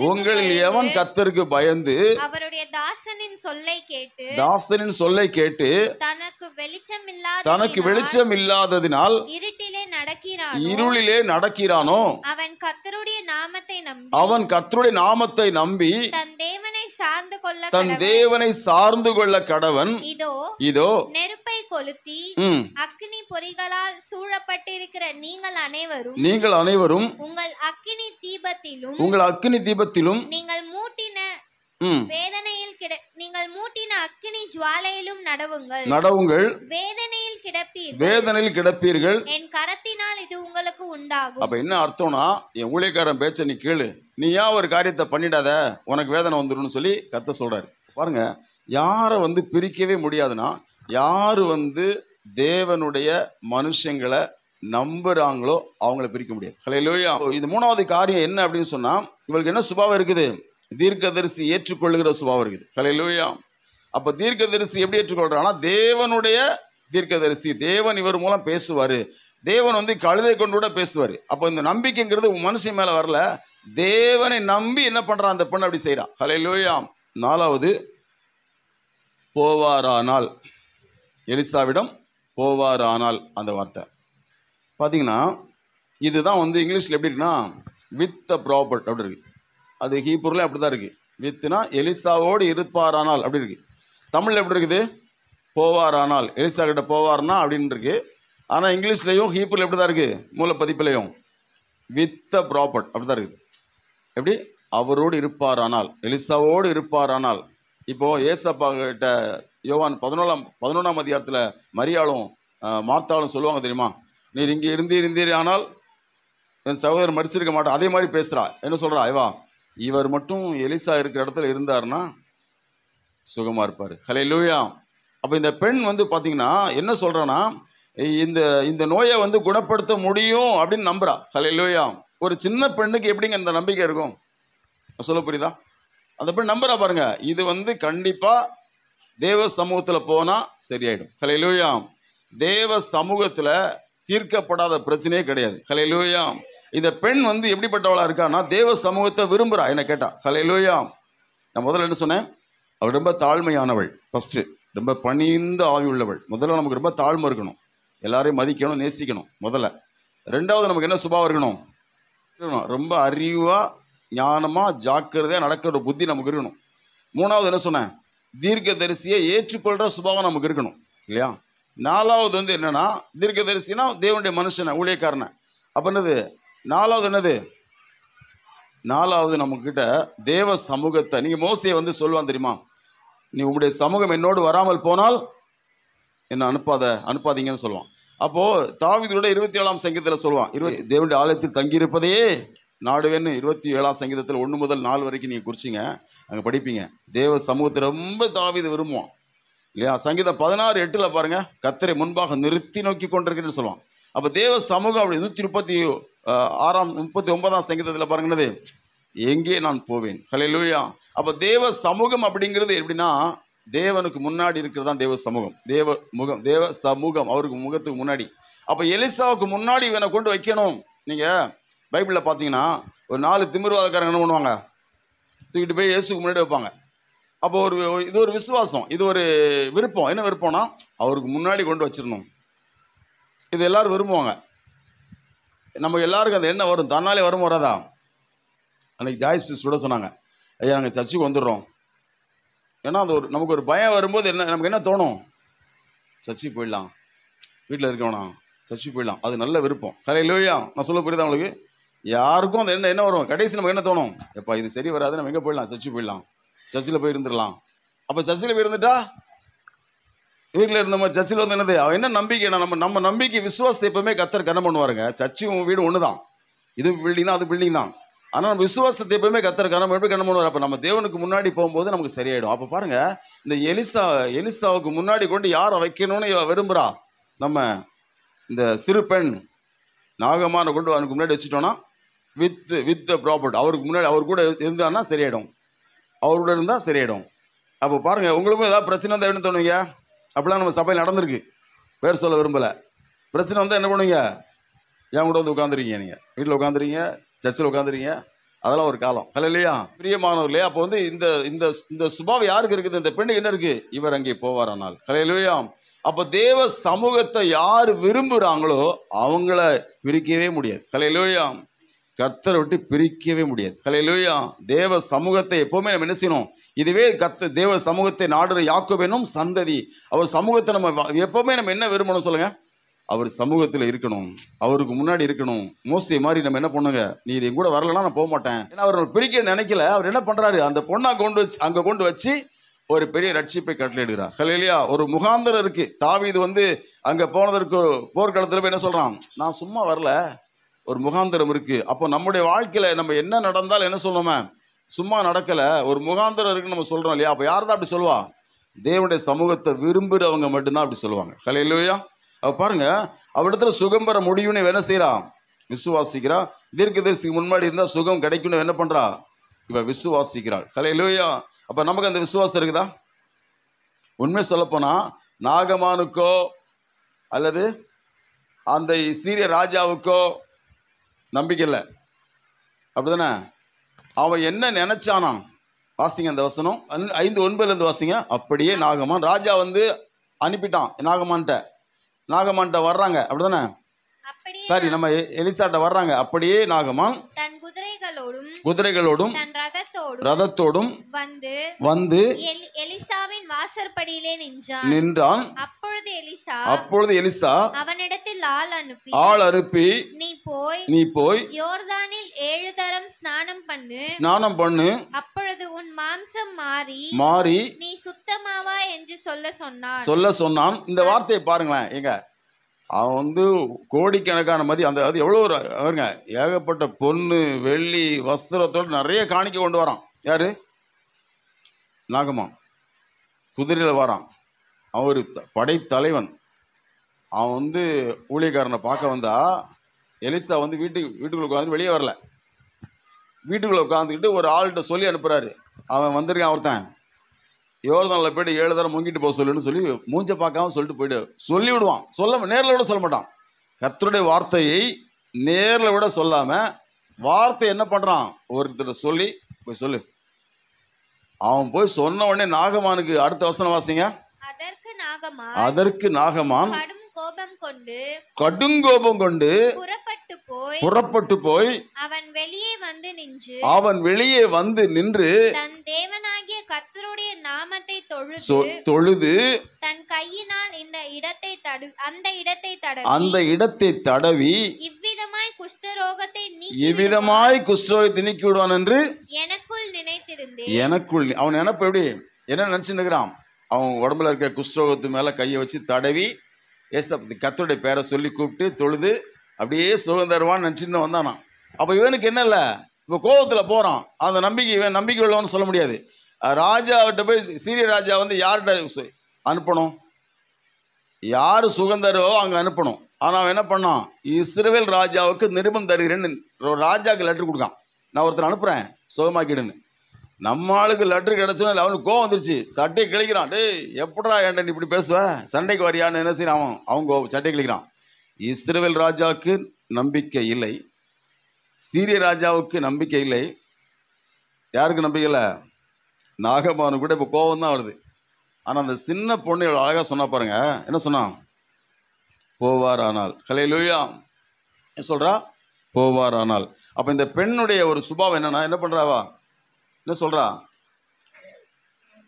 உங்களில் எவன் கர்த்தருக்கு பயந்து அவருடைய தாசனின் சொல்லை கேட்டு தனக்கு வெளிச்சம் இல்லாததினால் இருளிலே நடக்கிறானோ அவன் கர்த்தருடைய நாமத்தை நம்பி தன் தேவனை சார்ந்து கொள்ள கடவன். இதோ நெருப்பை கொளுத்தி அக்கினி பொறிகளால் சூழப்பட்டிருக்கிற நீங்கள் அனைவரும் உங்கள் அக்கினி தீபத்திலும் நீங்கள் மூட்டின அக்கினி ஜுவாலையிலும் நடவுங்கள், வேதனையில் கிடப்பீர்கள், என் கரத்தினால் இது உங்களுக்கு உண்டாகும். அப்ப என்ன அர்த்தம்னா, என் ஊழியக்காரன் பேச்ச நீ கேளு, நீ ஏன் ஒரு காரியத்தை பண்ணிடாத, உனக்கு வேதனை வந்துடும் சொல்லி கர்த்தர் சொல்றாரு. பாருங்க, யாரை வந்து பிரிக்கவே முடியாதுன்னா, யாரு வந்து தேவனுடைய மனுஷங்களை நம்புறாங்களோ அவங்கள பிரிக்க முடியாது. ஹல்லேலூயா. இது 3வது காரியம் என்ன அப்படின்னு சொன்னா, இவளுக்கு என்ன சுபாவம் இருக்குது? தீர்க்கதரிசி ஏற்றுக்கொள்ளுகிற சுபாவம் இருக்குது. ஹல்லேலூயா. அப்ப தீர்க்கதரிசி எப்படி ஏற்றுக்கொள்றான்னா, தேவனுடைய தீர்க்கதரிசி, தேவன் இவர் மூலம் பேசுவாரு, தேவன் வந்து கழுதை கொண்டு கூட பேசுவார். அப்போ இந்த நம்பிக்கைங்கிறது மனுஷன் மேலே வரல, தேவனை நம்பி என்ன பண்ணுறான் அந்த பொண்ணு அப்படி செய்கிறான். ஹல்லேலூயா. 4வது, போவாரானால், எலிசாவிடம் போவாரானால் அந்த வார்த்தை பார்த்தீங்கன்னா, இதுதான் வந்து இங்கிலீஷில் எப்படி இருக்குன்னா வித் த ப்ராப்பர்ட் அப்படி இருக்குது. அது ஹீப்ரூல அப்படி தான் இருக்குது. வித்னா எலிசாவோடு இருப்பாரானால் அப்படி இருக்குது. தமிழில் எப்படி இருக்குது? போவாரானால், எலிசா கிட்ட போவார்னா அப்படின்னு இருக்குது. ஆனால் இங்கிலீஷ்லேயும் ஹீப்ரூல எப்படி தான் இருக்குது, மூலப்பதிப்பிலையும் வித் த ப்ராப்பர்ட் அப்படி தான் இருக்குது. எப்படி? அவரோடு இருப்பாரானால், எலிசாவோடு இருப்பாரானால். இப்போது ஏசப்பா கிட்ட யோவான் 11ஆம் அதிகாரத்தில் மரியாளும் மார்த்தாலும் சொல்லுவாங்க தெரியுமா, நீர் இங்கே இருந்தீர் ஆனால் என் சகோதரர் மறிச்சிருக்க மாட்டான். அதே மாதிரி பேசுகிறா. என்ன சொல்கிறா? ஐவா, இவர் மட்டும் எலிசா இருக்கிற இடத்துல இருந்தாருன்னா சுகமா இருப்பாரு. ஹல்லேலூயா. அப்ப இந்த பெண் வந்து பாத்தீங்கன்னா என்ன சொல்றான்னா, இந்த இந்த நோயை வந்து குணப்படுத்த முடியும் அப்படின்னு நம்புறா. ஹல்லேலூயா. ஒரு சின்ன பெண்ணுக்கு எப்படிங்க இந்த நம்பிக்கை இருக்கும்? சொல்ல புரியுதா? அந்த பெண் நம்புறா பாருங்க. இது வந்து கண்டிப்பா தேவ சமூகத்துல போனா சரியாயிடும். ஹல்லேலூயா. தேவ சமூகத்துல தீர்க்கப்படாத பிரச்சனையே கிடையாது. ஹல்லேலூயா. இந்த பெண் வந்து எப்படிப்பட்டவளா இருக்கான்னா தேவ சமூகத்தை விரும்புறா. என்ன கேட்டா ஹல்லேலூயா. நான் முதல்ல என்ன சொன்னேன்? அவள் ரொம்ப தாழ்மையானவள். ஃபர்ஸ்ட் ரொம்ப பணிந்த ஆவி உள்ளவள். முதல்ல நமக்கு ரொம்ப தாழ்மை இருக்கணும், எல்லாரையும் மதிக்கணும், நேசிக்கணும் முதல்ல. ரெண்டாவது நமக்கு என்ன சுபாவம் இருக்கணும்? ரொம்ப அறிவா ஞானமா ஜாக்கிரதையா நடக்கிற புத்தி நமக்கு இருக்கணும். மூணாவது என்ன சொன்னேன்? தீர்க்கதரிசியை ஏற்றுக்கொள்கிற சுபாவம் நமக்கு இருக்கணும் இல்லையா? நாலாவது வந்து என்னன்னா, தீர்க்கதரிசினா தேவனுடைய மனுஷனை, ஊழியக்காரனை. அப்போ என்னது நாலாவது? என்னது நாலாவது? நம்மக்கிட்ட தேவ சமூகத்தை. நீங்கள் மோசையை வந்து சொல்லுவான் தெரியுமா, நீ உங்களுடைய சமூகம் என்னோடு வராமல் போனால் என்ன அனுப்பாதீங்கன்னு சொல்லுவான். அப்போது தாவீதோட 27ஆம் சங்கீதத்தில் சொல்லுவான், தேவனுடைய ஆலயத்தில் தங்கியிருப்பதையே நாடுவேன்னு 27ஆம் சங்கீதத்தில் 1 முதல் 4 வரைக்கும் நீங்கள் குறிச்சிங்க, அங்கே படிப்பீங்க. தேவ சமூகத்தை ரொம்ப தாவீது விரும்புவான் இல்லையா? சங்கீதம் 16:8 பாருங்க, கர்த்தரை முன்பாக நிறுத்தி நோக்கி கொண்டிருக்கிறேன்னு சொல்லுவான். அப்போ தேவ சமூகம் அப்படி 139ஆம் சங்கீதத்தில் பாருங்கன்னது, எங்கே நான் போவேன். ஹல்லேலூயா. அப்போ தேவ சமூகம் அப்படிங்கிறது எப்படின்னா, தேவனுக்கு முன்னாடி இருக்கிறது தான் தேவ சமூகம். தேவ சமூகம் அவருக்கு முகத்துக்கு முன்னாடி. அப்போ எலிசாவுக்கு முன்னாடி இவனை கொண்டு வைக்கணும். நீங்கள் பைபிளில் பார்த்தீங்கன்னா ஒரு 4 திமிர்வாதக்காரங்க என்ன பண்ணுவாங்க? தூக்கிட்டு போய் இயேசுக்கு முன்னாடி வைப்பாங்க. அப்போ இது ஒரு விசுவாசம், இது ஒரு விருப்பம். என்ன விருப்பம்னா, அவருக்கு முன்னாடி கொண்டு வச்சிடணும். இது எல்லாரும் விரும்புவாங்க. நம்ம எல்லாருக்கும் அந்த எண்ணம் வரும், தன்னாலே வரும் வராதா? அன்னைக்கு ஜாய்ஸ் கூட சொன்னாங்க, ஐயா நாங்கள் சர்ச்சுக்கு வந்துடுறோம். ஏன்னா அது நமக்கு ஒரு பயம் வரும்போது நமக்கு என்ன தோணும்? சர்ச்சுக்கு போயிடலாம், வீட்டில் இருக்க வேணாம், சர்ச்சுக்கு போயிடலாம். அது நல்ல விருப்பம். ஹல்லேலூயா. நான் சொல்ல புரியுதா உங்களுக்கு? யாருக்கும் அந்த என்ன வரும்? கடைசி நமக்கு என்ன தோணும்? எப்பா இது சரி வராது, நம்ம எங்கே போயிடலாம்? சர்ச்சுக்கு போயிடலாம், சர்ச்சில் போய் இருந்துடலாம். அப்போ சர்ச்சில் போய் இருந்துட்டா வீட்டில் இருந்த மாதிரி சர்ச்சில் வந்து என்னது? அவன் என்ன நம்பிக்கை? நம்ம நம்பிக்கை விசுவாசத்தை எப்பவுமே கர்த்தர் கனம் பண்ணுவாருங்க. சர்ச்சும் வீடு ஒன்று தான், இது பில்டிங் தான், அது பில்டிங் தான். ஆனால் நம்ம விசுவாசத்தை எப்பவுமே கர்த்தர் எப்படி கனம் பண்ணுவார்? அப்போ நம்ம தேவனுக்கு முன்னாடி போகும்போது நமக்கு சரியாயிடும். அப்போ பாருங்க, இந்த எலிசாவுக்கு முன்னாடி கொண்டு யாரை வைக்கணும்னு விரும்புகிறா? நம்ம இந்த சிறு பெண் நாகமான கொண்டு அவனுக்கு முன்னாடி வச்சுட்டோன்னா வித் ப்ராப்பர்ட் அவருக்கு முன்னாடி அவர் கூட இருந்தான்னா சரியாயிடும், அவரோட இருந்தால் சரியாயிடும். அப்போ பாருங்கள், உங்களுக்கும் ஏதாவது பிரச்சனை வந்தால் என்ன தோணுவீங்க? அப்படிலாம் நம்ம சபையில் நடந்திருக்கு, பேர் சொல்ல விரும்பலை. பிரச்சனை வந்தால் என்ன பண்ணுவீங்க? என் கூட வந்து உட்காந்துருக்கீங்க, நீங்கள் வீட்டில் உட்காந்துருக்கீங்க, சர்ச்சில் உட்காந்துருக்கீங்க, அதெல்லாம் ஒரு காலம். ஹல்லேலூயா. பிரியமானவர்களே, அப்போ வந்து இந்த சுபாவம் யாருக்கு இருக்குது? இந்த பெண்ணுக்கு என்ன இருக்குது? இவர் அங்கே போவாரானால். ஹல்லேலூயா. அப்போ தேவ சமூகத்தை யார் விரும்புகிறாங்களோ அவங்கள பிரிக்கவே முடியாது. ஹல்லேலூயா. கர்த்தரை விட்டு பிரிக்கவே முடியாது. ஹல்லேலூயா. தேவ சமூகத்தை எப்பவுமே நம்ம என்ன செய்யணும்? இதுவே தேவ சமூகத்தை நாடுற யாக்கோபேனும் சந்ததி, அவர் சமூகத்தை நம்ம எப்பவுமே நம்ம என்ன விரும்பணும் சொல்லுங்க? அவர் சமூகத்தில் இருக்கணும், அவருக்கு முன்னாடி இருக்கணும். மோசே மாதிரி நம்ம என்ன பண்ணுங்க, நீ என் கூட வரலன்னா நான் போக மாட்டேன். ஏன்னா அவர் பிரிக்க நினைக்கல. அவர் என்ன பண்றாரு? அந்த பொண்ணை அங்கே கொண்டு வச்சு ஒரு பெரிய ரட்சிப்பை கட்டளையிடுகிறார். ஹல்லேலூயா. ஒரு முகாந்திரம் இருக்கு. தாவீது வந்து அங்கே போனதற்கு போர்க்களத்தில் போய் என்ன சொல்றான்? நான் சும்மா வரல, ஒரு முகாந்திரம் இருக்கு. அப்போ நம்முடைய வாழ்க்கையில நம்ம என்ன நடந்தாலும் என்ன சொல்லுவோமே, சும்மா நடக்கல, ஒரு முகாந்திரம் இருக்குன்னு நம்ம சொல்றோம் இல்லையா? அப்போ யார் தான் அப்படி சொல்லுவா? தேவனுடைய சமூகத்தை விரும்புகிறவங்க மட்டும்தான் அப்படி சொல்லுவாங்க. ஹல்லேலூயா. அவ பாருங்க, அவரிடத்துல சுகம் பெற முடியும்னு என்ன செய்யறா? விசுவாசிக்கிறா. தீர்க்கதரிசிக்கு முன்னாடி இருந்தால் சுகம் கிடைக்கும்னு என்ன பண்றா? இவ விசுவாசிக்கிறாள். ஹல்லேலூயா. அப்போ நமக்கு அந்த விசுவாசம் இருக்குதா? உண்மை சொல்லப்போனா நாகமானுக்கோ அல்லது அந்த சீரிய ராஜாவுக்கோ நம்பிக்கை இல்லை, அப்படிதானே? அவன் என்ன நினைச்சானா? வாசிங்க அந்த வசனம் 5:9 வாசிங்க. அப்படியே நாகமான், ராஜா வந்து அனுப்பிட்டான் நாகமான்ட்ட வர்றாங்க, அப்படிதானே? சரி, நம்ம எலிசாட்ட வர்றாங்க. அப்படியே நாகமான் தன் குதிரைகளோடும் தன் ரதத்தோடும் வந்து எலிசாவின் வாசற்படியிலே நின்றான். அப்பொழுது எலிசா அவனிடத்தில் ஆள் அனுப்பி நீ போய் யோர்தானில் 7 தரம் ஸ்நானம் பண்ணு, அப்பொழுது உன் மாம்சம் மாறி நீ சுத்தமாவா என்று சொல்ல சொன்னான். இந்த வார்த்தையை பாருங்களேன். எங்க அவன் வந்து கோடிக்கணக்கான அந்த அது எவ்வளோ அவருங்க ஏகப்பட்ட பொண்ணு வெள்ளி வஸ்திரத்தோடு நிறைய காணிக்க கொண்டு வரான். யாரு? நாகமான். குதிரையில் வரான். அவன் ஒரு படைத்தலைவன். அவன் வந்து ஊழியக்காரனை பார்க்க வந்தா எலிசா வந்து வீட்டுக்குள்ள உட்காந்து வெளியே வரல. வீட்டுக்குள்ளே உட்காந்துக்கிட்டு ஒரு ஆள்கிட்ட சொல்லி அனுப்புகிறாரு, அவன் வந்திருக்கான் ஒருத்தன், யோர்தானில் போய்ட்டு 7 தடவை முங்கிட்டு போக சொல்லுன்னு சொல்லி மூஞ்ச பார்க்காம சொல்லிட்டு போய்ட்டு சொல்லி விடுவான். நேரில் விட சொல்ல மாட்டான். கர்த்தருடைய வார்த்தையை நேரில் விட சொல்லாமல் வார்த்தை என்ன பண்ணுறான், ஒருத்தர் சொல்லி போய் சொல்லு. அவன் போய் சொன்ன உடனே நாகமானுக்கு அடுத்த வசனம் வாசிங்க. அதற்கு நாகமான் கடுங்கோபம் கொண்டு புறப்பட்டு போய் அவன் வெளியே வந்து நின்று தன் தேவனாகிய கர்த்தருடைய நாமத்தை தொழுது தன் கையினால் அந்த இடத்தை தடவி இவ்விதமாய் குஷ்டரோகத்தை நீக்கி விடுவான் என்று எனக்குள் நினைத்திருந்தேன். அவன் நினைப்பு எப்படி என்ன நினைச்சுன்னுக்கிறான், அவன் உடம்புல இருக்க குஷ்டரோகத்து மேல கையை வச்சு தடவி கர்த்தருடைய பேரை சொல்லி கூப்பிட்டு தொழுது அப்படியே சுகம் தருவான்னு நினச்சின்னு வந்தானா. அப்போ இவனுக்கு என்ன இல்லை, இப்போ கோபத்தில் போகிறான். அந்த நம்பிக்கை உள்ளவன்னு சொல்ல முடியாது. ராஜாவிட்ட போய் சீரிய ராஜா வந்து யார்கிட்ட அனுப்பணும், யார் சுகம் தருவோ அங்கே அனுப்பணும். ஆனால் அவன் என்ன பண்ணான், இஸ்ரவேல் ராஜாவுக்கு நிருபம் தருகிறேன்னு ராஜாவுக்கு லெட்ரு கொடுக்கான், நான் ஒருத்தர் அனுப்புகிறேன் சுகமாக்கிடுன்னு. நம்ம ஆளுக்கு லெட்ரு கிடச்சோன்னு அவனுக்கு கோவம் வந்துருச்சு, சட்டையை கிழிக்கிறான். டேய் எப்படா ஏன்டா நீ இப்படி பேசுவேன், சண்டைக்கு வரியான்னு என்ன செய்யறான், அவங்க சட்டையை கிழிக்கிறான். இஸ்ரவேல் ராஜாவுக்கு நம்பிக்கை இல்லை, சீரிய ராஜாவுக்கு நம்பிக்கை இல்லை. யாருக்கு நம்பிக்கை இல்லை, நாகமானு கூட இப்போ கோபம் தான் வருது. ஆனால் அந்த சின்ன பொண்ணு எவ்வளோ அழகாக சொன்னா பாருங்க, என்ன சொன்னான், போவார் ஆனால். ஹல்லேலூயா. சொல்கிறா போவார் ஆனால். அப்போ இந்த பெண்ணுடைய ஒரு சுபாவம் என்னன்னா, என்ன பண்ணுறாவா, என்ன சொல்கிறா,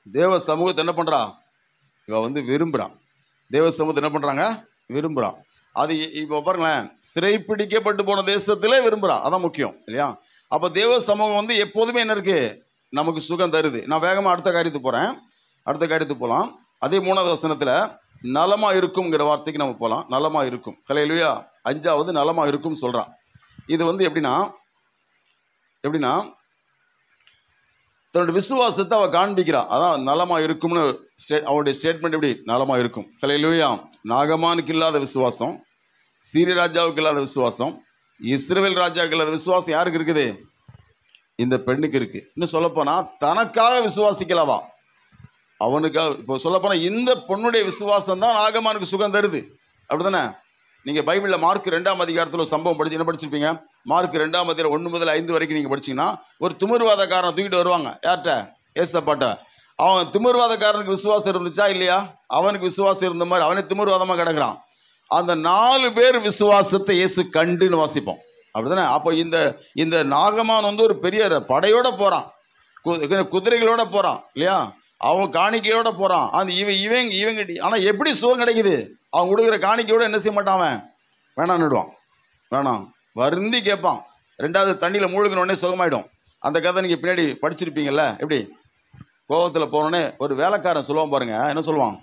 தேவ சமூகத்தை என்ன பண்ணுறா, இவ வந்து விரும்புகிறான். தேவ சமூகத்தை என்ன பண்ணுறாங்க, விரும்புகிறான். அது இப்போ பாருங்களேன், சிறைப்பிடிக்கப்பட்டு போன தேசத்தில் விரும்புகிறான், அதான் முக்கியம் இல்லையா. அப்போ தேவ சமூகம் வந்து எப்போதுமே என்ன இருக்குது, நமக்கு சுகம் தருது. நான் வேகமாக அடுத்த காரியத்துக்கு போகலாம். அதே 3வது வசனத்தில் நலமாக இருக்குங்கிற வார்த்தைக்கு நம்ம போகலாம். நலமாக இருக்கும். ஹல்லேலூயா. 5வது நலமாக இருக்கும் சொல்கிறான். இது வந்து எப்படின்னா தன்னுடைய விசுவாசத்தை அவள் காண்பிக்கிறான். அதான் நலமாக இருக்கும்னு அவனுடைய ஸ்டேட்மெண்ட். எப்படி நலமாக இருக்கும். ஹல்லேலூயா. நாகமானுக்கு இல்லாத விசுவாசம், சீரிய ராஜாவுக்கு இல்லாத விசுவாசம், இஸ்ரவேல் ராஜாவுக்கு இல்லாத விசுவாசம் யாருக்கு இருக்குது, இந்த பெண்ணுக்கு இருக்குது. இன்னும் சொல்லப்போனால் தனக்காக விசுவாசிக்கலவா, அவனுக்காக. இப்போ சொல்லப்போனால் இந்த பொண்ணுடைய விசுவாசம் தான் நாகமானுக்கு சுகம் தருது. அப்படி தானே. நீங்கள் பைபிளில் மார்க் 2ஆம் அதிகாரத்தில் ஒரு சம்பவம் என்ன படிச்சிருப்பீங்க. மார்க் 2ஆம் அதிகாரம் 1 முதல் 5 வரைக்கும் நீங்கள் படிச்சிங்கன்னா, ஒரு திமிர்வாதக்காரனை தூக்கிட்டு வருவாங்க. யார்கிட்ட, ஏசப்பாட்ட. அவன் திமிர்வாதக்காரனுக்கு விசுவாசம் இருந்துச்சா இல்லையா, அவனுக்கு விசுவாசம் இருந்த மாதிரி அவனே திமிர்வாதமாக கிடக்குறான். அந்த 4 பேர் விசுவாசத்தை இயேசு கண்டுன்னு வாசிப்போம். அப்படி தானே. அப்போ இந்த நாகமான் வந்து ஒரு பெரிய படையோட போகிறான், குதிரைகளோட போகிறான் இல்லையா, அவன் காணிக்கையோட போகிறான். அந்த இவங்க ஆனால் எப்படி சுகம் கிடைக்குது, அவன் கொடுக்குற காணிக்கையோட என்ன செய்ய மாட்டான், வேணான்னுடுவான். வேணாம் வருந்தி கேட்பான். 2வது தண்ணியில் மூழ்கினோடனே சுகமாயிடும். அந்த கதை நீங்கள் பின்னாடி படிச்சிருப்பீங்கல்ல. எப்படி கோபத்தில் போனோடனே ஒரு வேலைக்காரன் சொல்லுவான் பாருங்க, என்ன சொல்லுவான்,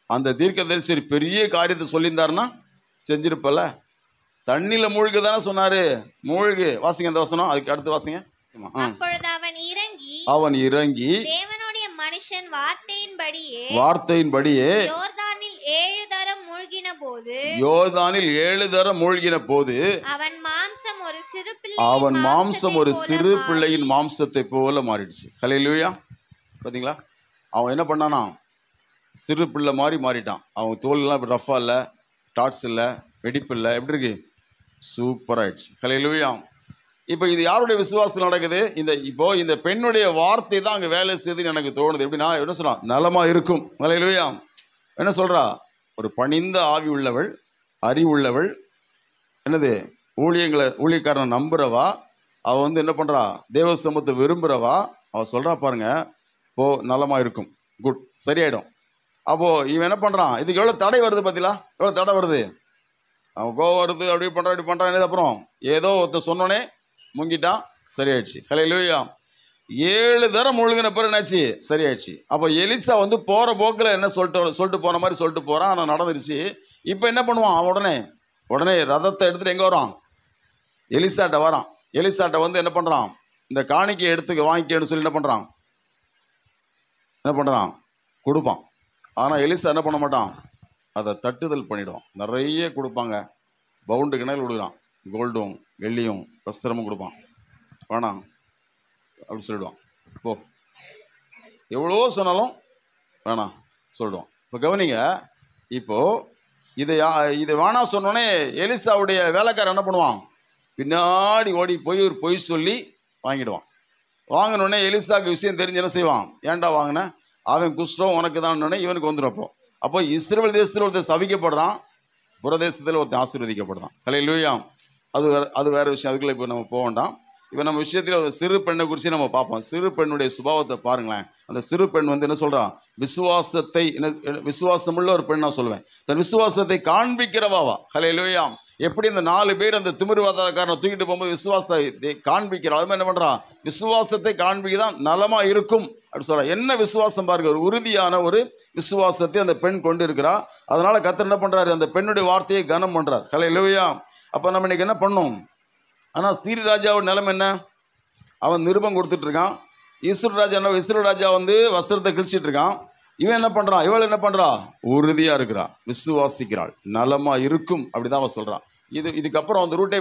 அந்த தீர்க்கதரிசி ஒரு பெரிய காரியத்தை சொல்லியிருந்தாருன்னா செஞ்சிருப்பல. தண்ணியில் மூழ்கு தானே சொன்னாரு, மூழ்கு. வாசிங்க அந்த வசனம், அதுக்கு அடுத்து வாசிங்க. அவன் இறங்கி தேவனுடைய மனுஷன் வார்த்தையின்படியே யோர்தானில் 7 தரம் மூழ்கின போது அவன் மாம்சம் ஒரு சிறு பிள்ளையின் மாம்சத்தை போல மாறிடுச்சு. ஹல்லேலூயா. பார்த்தீங்களா, அவன் என்ன பண்ணானா, சிறு பிள்ளை மாதிரி மாறிட்டான். அவன் தோல்லாம் இப்படி ரஃபா இல்லை, டாட்ஸ் இல்லை, வெடிப்பு இல்லை, எப்படி இருக்கு, சூப்பராகிடுச்சு. ஹல்லேலூயா. இப்போ இது யாருடைய விசுவாசத்தில் நடக்குது, இந்த பெண்ணுடைய வார்த்தை தான் அங்கே வேலை செய்யுதுன்னு எனக்கு தோணுது. எப்படின்னா, என்ன சொல்கிறான், நலமாக இருக்கும். ஹல்லேலூயா. என்ன சொல்கிறா, ஒரு பணிந்த ஆவி உள்ளவள், அறிவுள்ளவள், என்னது ஊழியக்காரனை நம்புகிறவா, அவள் வந்து என்ன பண்ணுறா, தேவ சமூகத்தை விரும்புகிறவா. அவள் சொல்கிறா பாருங்க, போ நலமாக இருக்கும், குட், சரியாயிடும். அப்போது இவன் என்ன பண்ணுறான், இதுக்கு எவ்வளோ தடை வருது பார்த்தீங்களா, எவ்வளோ தடை வருது. அவன் கோவம் வருது, அப்படி பண்ணுறான். அப்புறம் ஏதோ ஒருத்தர் சொன்னோன்னே முங்கிட்டான், சரியாயிடுச்சு. ஹல்லேலூயா. 7 தரம் முழுகின பிறகு என்னாச்சு, சரியாயிடுச்சு. அப்போ எலிசா வந்து போகிற போக்கில் என்ன சொல்லிட்டு போன மாதிரி சொல்லிட்டு போகிறான். ஆனால் நடந்துருச்சு. இப்போ என்ன பண்ணுவான், அவன் உடனே ரதத்தை எடுத்துகிட்டு எங்கே வரான், எலிசாட்ட வரான். எலிசாட்ட வந்து என்ன பண்ணுறான், இந்த காணிக்கையை எடுத்து வாங்கிக்கன்னு சொல்லி என்ன பண்ணுறான் கொடுப்பான். ஆனால் எலிசா என்ன பண்ண மாட்டான், அதை தட்டுதல் பண்ணிவிடுவான். நிறைய கொடுப்பாங்க, பவுண்டு கிணறு கொடுக்குறான், கோல்டும் வெள்ளியும் வஸ்திரமும் கொடுப்பான். வேணாம் அப்படி சொல்லிடுவான். இப்போ எவ்வளோ சொன்னாலும் வேணாம் சொல்லிடுவான். இப்போ கவனிங்க, இப்போது இதை வேணாம் சொன்னோடனே எலிசாவுடைய வேலைக்காரன் என்ன பண்ணுவான், பின்னாடி ஓடி போய் ஒரு பொய் சொல்லி வாங்கிடுவான். வாங்கினோடனே எலிசாவுக்கு விஷயம் தெரிஞ்சு என்ன செய்வான், ஏன்டா வாங்கின, அவன் குஷ்டம் உனக்கு தான் இவனுக்கு வந்துடும். அப்போ இஸ்ரவேல் தேசத்தில் ஒருத்தர் சபிக்கப்படுறான், புறதேசத்தில் ஒருத்தர் ஆசீர்வதிக்கப்படுறான். ஹல்லேலூயா. அது வேறு விஷயம், அதுக்குள்ளே இப்போ நம்ம போக வேண்டாம். இப்போ நம்ம விஷயத்தில் ஒரு சிறு பெண்ணை குறித்து நம்ம பார்ப்போம். சிறு பெண்ணுடைய சுபாவத்தை பாருங்களேன். அந்த சிறு பெண் வந்து என்ன சொல்கிறான், விசுவாசமுள்ள ஒரு பெண் நான் சொல்லுவேன், தன் விசுவாசத்தை காண்பிக்கிறவாவா. ஹல்லேலூயா. எப்படி இந்த 4 பேர் அந்த திமிர்வாதக்காரனை தூக்கிட்டு போகும்போது விசுவாசத்தை காண்பிக்கிறான், அது மாதிரி என்ன பண்ணுறான், விசுவாசத்தை காண்பிக்கதான் நலமாக இருக்கும் அப்படி சொல்கிறான். என்ன விசுவாசம் பாருங்க, ஒரு உறுதியான ஒரு விசுவாசத்தை அந்த பெண் கொண்டு இருக்கிறா. அதனால கர்த்தர் என்ன பண்ணுறாரு, அந்த பெண்ணுடைய வார்த்தையை கனம் பண்ணுறார். ஹல்லேலூயா. அப்போ நம்ம இன்னைக்கு என்ன பண்ணோம், ஆனால் சீரி ராஜாவோட நிலைமை என்ன, அவன் நிருபம் கொடுத்துட்ருக்கான். இஸ்ரவேல் ராஜா வந்து வஸ்திரத்தை கிழிச்சிட்டு இருக்கான். இவன் என்ன பண்ணுறான், இவள் என்ன பண்ணுறா, உறுதியாக இருக்கிறா, விசுவாசிக்கிறாள், நலமாக இருக்கும் அப்படிதான் அவன் சொல்கிறான். இதுக்கப்புறம் அந்த ரூட்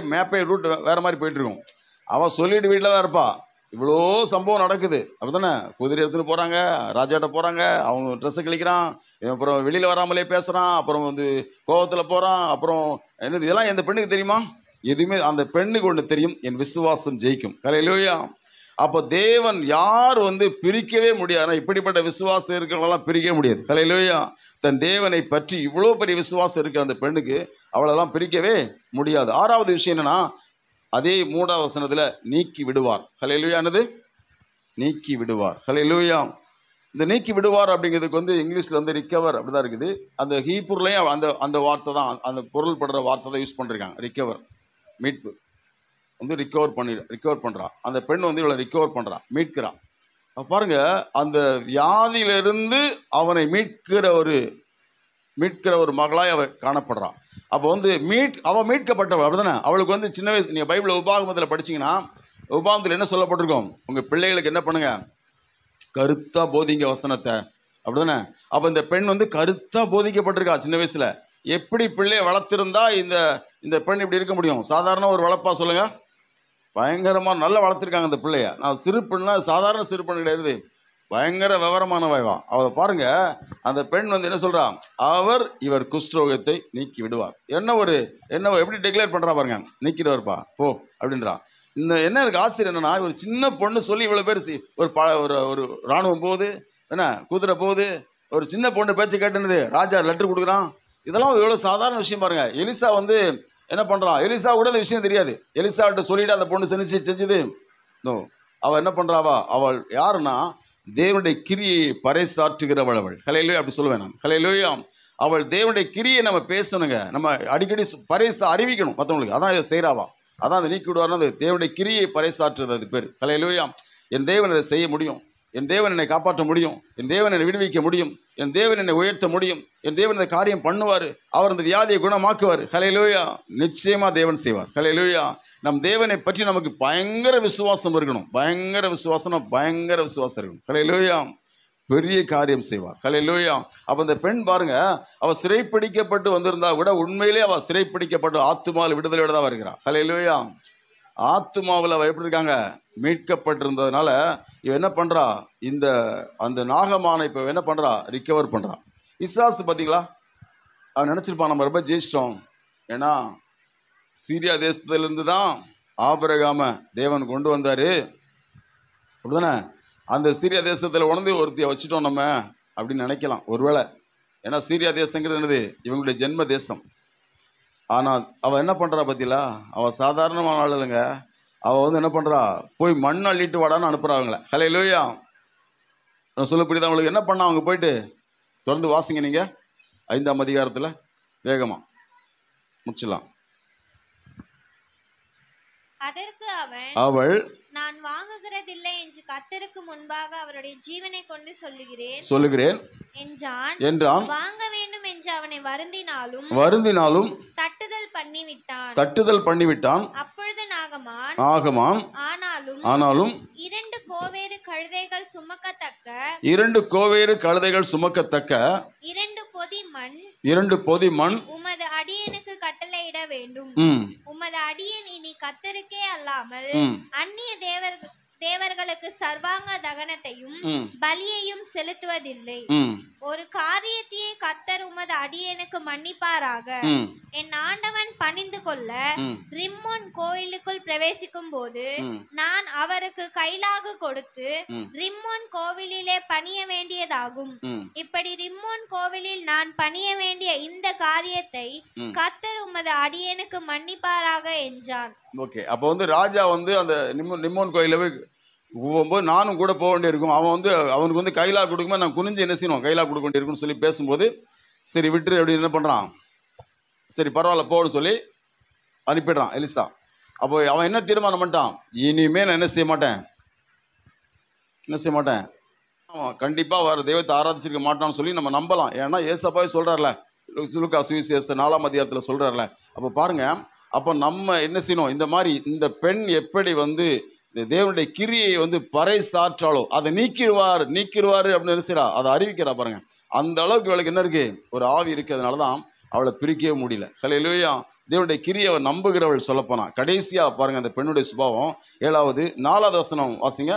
வேறு மாதிரி போயிட்டுருக்கும். அவன் சொல்லிட்டு வீட்டில் தான் இருப்பா. இவ்வளோ சம்பவம் நடக்குது அப்படி தானே. குதிரை எடுத்துகிட்டு போகிறாங்க, ராஜாட்ட போகிறாங்க, அவங்க ட்ரெஸ்ஸை கிழிக்கிறான், அப்புறம் வெளியில் வராமலே பேசுகிறான், அப்புறம் வந்து கோபத்தில் போகிறான், அப்புறம் என்னது இதெல்லாம் எந்த பெண்ணுக்கு தெரியுமா, எதுவுமே அந்த பெண்ணுக்கு ஒன்று தெரியும், என் விசுவாசம் ஜெயிக்கும். ஹல்லேலூயா. அப்போ தேவன் யார் வந்து பிரிக்கவே முடியாது. இப்படிப்பட்ட விசுவாசம் இருக்கிறவங்களெல்லாம் பிரிக்கவே முடியாது. ஹல்லேலூயா. தன் தேவனை பற்றி இவ்வளோ பெரிய விசுவாசம் இருக்கிற அந்த பெண்ணுக்கு அவளெல்லாம் பிரிக்கவே முடியாது. 6வது விஷயம் என்னன்னா, அதே 3வது வசனத்தில் நீக்கி விடுவார். ஹல்லேலூயானது நீக்கி விடுவார். ஹல்லேலூயா. இந்த நீக்கி விடுவார் அப்படிங்கிறதுக்கு வந்து இங்கிலீஷில் வந்து ரிக்கவர் அப்படி தான் இருக்குது. அந்த ஹீப்ருலையும் அந்த வார்த்தை தான், அந்த பொருள் படுற வார்த்தை தான் யூஸ் பண்ணிருக்காங்க. ரிக்கவர், மீட்பு வந்து ரிக்கவர் பண்ணுறா. அந்த பெண் வந்து இவளை ரிக்கவர் பண்ணுறா, மீட்கிறா. பாருங்க, அந்த வியாதியிலிருந்து அவனை மீட்கிற ஒரு மகளாய் அவள் காணப்படுறான். அப்போ வந்து அவள் மீட்கப்பட்டவள் அப்படிதானே. அவளுக்கு வந்து சின்ன வயசு, நீங்கள் பைபிள் உபாகமத்தில் படிச்சிங்கன்னா உபாகமத்தில் என்ன சொல்லப்பட்டிருக்கோம், உங்கள் பிள்ளைகளுக்கு என்ன பண்ணுங்க, கருத்தாக போதிங்க வசனத்தை அப்படிதானே. அப்போ இந்த பெண் வந்து கருத்தாக போதிக்கப்பட்டிருக்கா சின்ன வயசில். எப்படி பிள்ளையை வளர்த்துருந்தா இந்த பெண் இப்படி இருக்க முடியும். சாதாரண ஒரு வளர்ப்பா சொல்லுங்கள், பயங்கரமாக நல்லா வளர்த்துருக்காங்க அந்த பிள்ளைய. நான் சிறு பெண்ணா, சாதாரண சிறு பெண் கிடையாது, பயங்கர விவரமானவா. அவரை பாருங்க, அந்த பெண் வந்து என்ன சொல்றா, இவர் குஷ்டரோகத்தை நீக்கி விடுவார். என்ன எப்படி டிக்ளேர் பண்றா பாருங்க, நீக்கிடுவார்ப்பா போ அப்படின்றா. இந்த என்ன இருக்கு ஆச்சரியம் என்னன்னா, ஒரு சின்ன பொண்ணு சொல்லி இவ்வளவு பேர் ஒரு ராணுவம் போகுது, என்ன குதிரை போகுது, ஒரு சின்ன பொண்ணு பேச்சு கேட்டுனது ராஜா லெட்டர் கொடுக்குறான். இதெல்லாம் எவ்வளவு சாதாரண விஷயம் பாருங்க. எலிசா வந்து என்ன பண்றான், எலிசா கூட இந்த விஷயம் தெரியாது. எலிசாவிட்ட சொல்லிட்டு அந்த பொண்ணு செஞ்சது அவள் என்ன பண்றாவா, அவள் யாருன்னா தேவனுடைய கிரியை பறைசாற்றுகிறவள் அவள். ஹல்லேலூயா அப்படி சொல்லுவேன் நான். ஹல்லேலூயா. அவள் தேவனுடைய கிரியை நம்ம பேசணுங்க, நம்ம அடிக்கடி அறிவிக்கணும் மற்றவங்களுக்கு. அதான் இதை செய்கிறாவா, அதான் அதை நீக்கி விடுவார்னா அது தேவனுடைய கிரியை பறைசாற்றுறது, அது பேர். ஹல்லேலூயா. என் தேவன் அதை செய்ய முடியும், என் தேவன் என்னை காப்பாற்ற முடியும், என் தேவன் என்னை விடுவிக்க முடியும், என் தேவன் என்னை உயர்த்த முடியும், என் தேவன் இந்த காரியம் பண்ணுவார், அவர் இந்த வியாதியை குணமாக்குவார். ஹல்லேலூயா. நிச்சயமாக தேவன் செய்வார். ஹல்லேலூயா. நம் தேவனை பற்றி நமக்கு பயங்கர விசுவாசம் இருக்கணும், பயங்கர விசுவாசம் இருக்கணும். ஹல்லேலூயா. பெரிய காரியம் செய்வார். ஹல்லேலூயா. அப்போ இந்த பெண் பாருங்க, அவள் சிறைப்பிடிக்கப்பட்டு வந்திருந்தா கூட உண்மையிலே அவள் சிறைப்பிடிக்கப்பட்டு ஆத்துமாவில் விடுதலையோடு தான் வருகிறாள். ஹல்லேலூயா. ஆத்துமாவில் அவள் எப்படி இருக்காங்க, மீட்கப்பட்டிருந்ததுனால இவன் என்ன பண்ணுறா, அந்த நாகமான இப்போ என்ன பண்ணுறா, ரிக்கவர் பண்ணுறான். விசுவாசு பார்த்தீங்களா, அவன் நினச்சிருப்பான் நம்ம ரொம்ப ஜெயிச்சிட்டோம். ஏன்னா சீரியா தேசத்திலிருந்து தான் ஆபிரகாம தேவன் கொண்டு வந்தார் அப்படிதானே. அந்த சீரியா தேசத்தில் உணர்ந்து ஒருத்தியை வச்சுட்டோம் நம்ம அப்படின்னு நினைக்கலாம் ஒருவேளை. ஏன்னா சீரியா தேசங்கிறது என்னது, இவங்களுடைய ஜென்ம தேசம். ஆனால் அவள் என்ன பண்ணுறா பார்த்தீங்களா, அவள் சாதாரணமான ஆள் இல்லைங்க. அவள் வந்து என்ன பண்ணுறா, போய் மண் அள்ளிட்டு வாடான்னு அனுப்புகிறாங்களே. ஹல்லேலூயா. நான் சொல்லக்கூடியது அவங்களுக்கு என்ன பண்ணா, அவங்க போயிட்டு தொடர்ந்து வாசிங்க நீங்கள் 5ஆம் அதிகாரத்தில் வேகமாக முடிச்சிடலாம். அதற்கு அவள் நான் வாங்குகிறதில்லை என்று கர்த்தருக்கு முன்பாக அவருடைய ஜீவனை கொண்டு சொல்லுகிறேன் என்றான். வாங்க வேண்டும் என்று அவனை வருந்தினாலும் தட்டுதல் பண்ணிவிட்டான். அப்பொழுது நாகமான் ஆனாலும் இரண்டு கோவேறு கழுதைகள் சுமக்கத்தக்க இரண்டு பொதி மண் உமது அடியனுக்கு கட்டளையிட வேண்டும். உமது அடியன் இனி கர்த்தருக்கே அல்லாமல் அந்நிய தேவர்களுக்கு சர்வாங்க தகனத்தையும் பலியையும் செலுத்துவதில்லை. ஒரு காரியத்தையே கர்த்தர் உமது அடியனுக்கு மன்னிப்பாராக. என் ஆண்டவன் பணிந்து கொள்ள ரிம்மோன் கோயிலுக்குள் பிரவேசிக்கும் போது நான் அவருக்கு கைலாகு கொடுத்து ரிம்மோன் கோவிலிலே பணிய வேண்டியதாகும். இப்படி ரிம்மோன் கோவிலில் நான் பணிய வேண்டிய இந்த காரியத்தை கர்த்தர் உமது அடியனுக்கு மன்னிப்பாராக என்றான். ஓகே, அப்போ வந்து ராஜா வந்து அந்த நிம்மோன் கோயில போகும்போது நானும் கூட போக வேண்டியிருக்கும். அவன் வந்து அவனுக்கு வந்து கைலா கொடுக்கும்போது நான் குனிஞ்சு என்ன செய்யணும், கைலா கொடுக்க வேண்டியிருக்குன்னு சொல்லி பேசும்போது சரி விட்டுரு அப்படின்னு என்ன பண்ணுறான், சரி பரவாயில்ல போன்னு சொல்லி அனுப்பிடுறான் எலிசா. அப்போ அவன் என்ன தீர்மானம் பண்ணிட்டான், இனிமேல் நான் என்ன செய்ய மாட்டேன் அவன் கண்டிப்பாக வர தெய்வத்தை ஆராதிச்சிருக்க மாட்டான்னு சொல்லி நம்ம நம்பலாம். ஏன்னா ஏசப்பாவே சொல்கிறார்ல, லூக்கா சுவிசேஷ 4ஆம் அதிகாரத்தில் சொல்கிறார்ல. அப்போ பாருங்கள், அப்போ நம்ம என்ன செய்யணும், இந்த மாதிரி இந்த பெண் எப்படி வந்து இந்த தேவனுடைய கிரியை வந்து பறைசாற்றாலோ அதை நீக்கிடுவார் அப்படின்னு என்ன செய்யறா, அதை அறிவிக்கிறா பாருங்க. அந்த அளவுக்கு இவளுக்கு என்ன இருக்கு, ஒரு ஆவி இருக்கு. அதனால தான் அவளை பிரிக்கவே முடியல. ஹல்லேலூயா. தேவனுடைய கிரியை அவள் நம்புகிறவள் சொல்லப்போனா. கடைசியா பாருங்க அந்த பெண்ணுடைய சுபாவம். 7வது 4வது வசனம் வாசிங்க.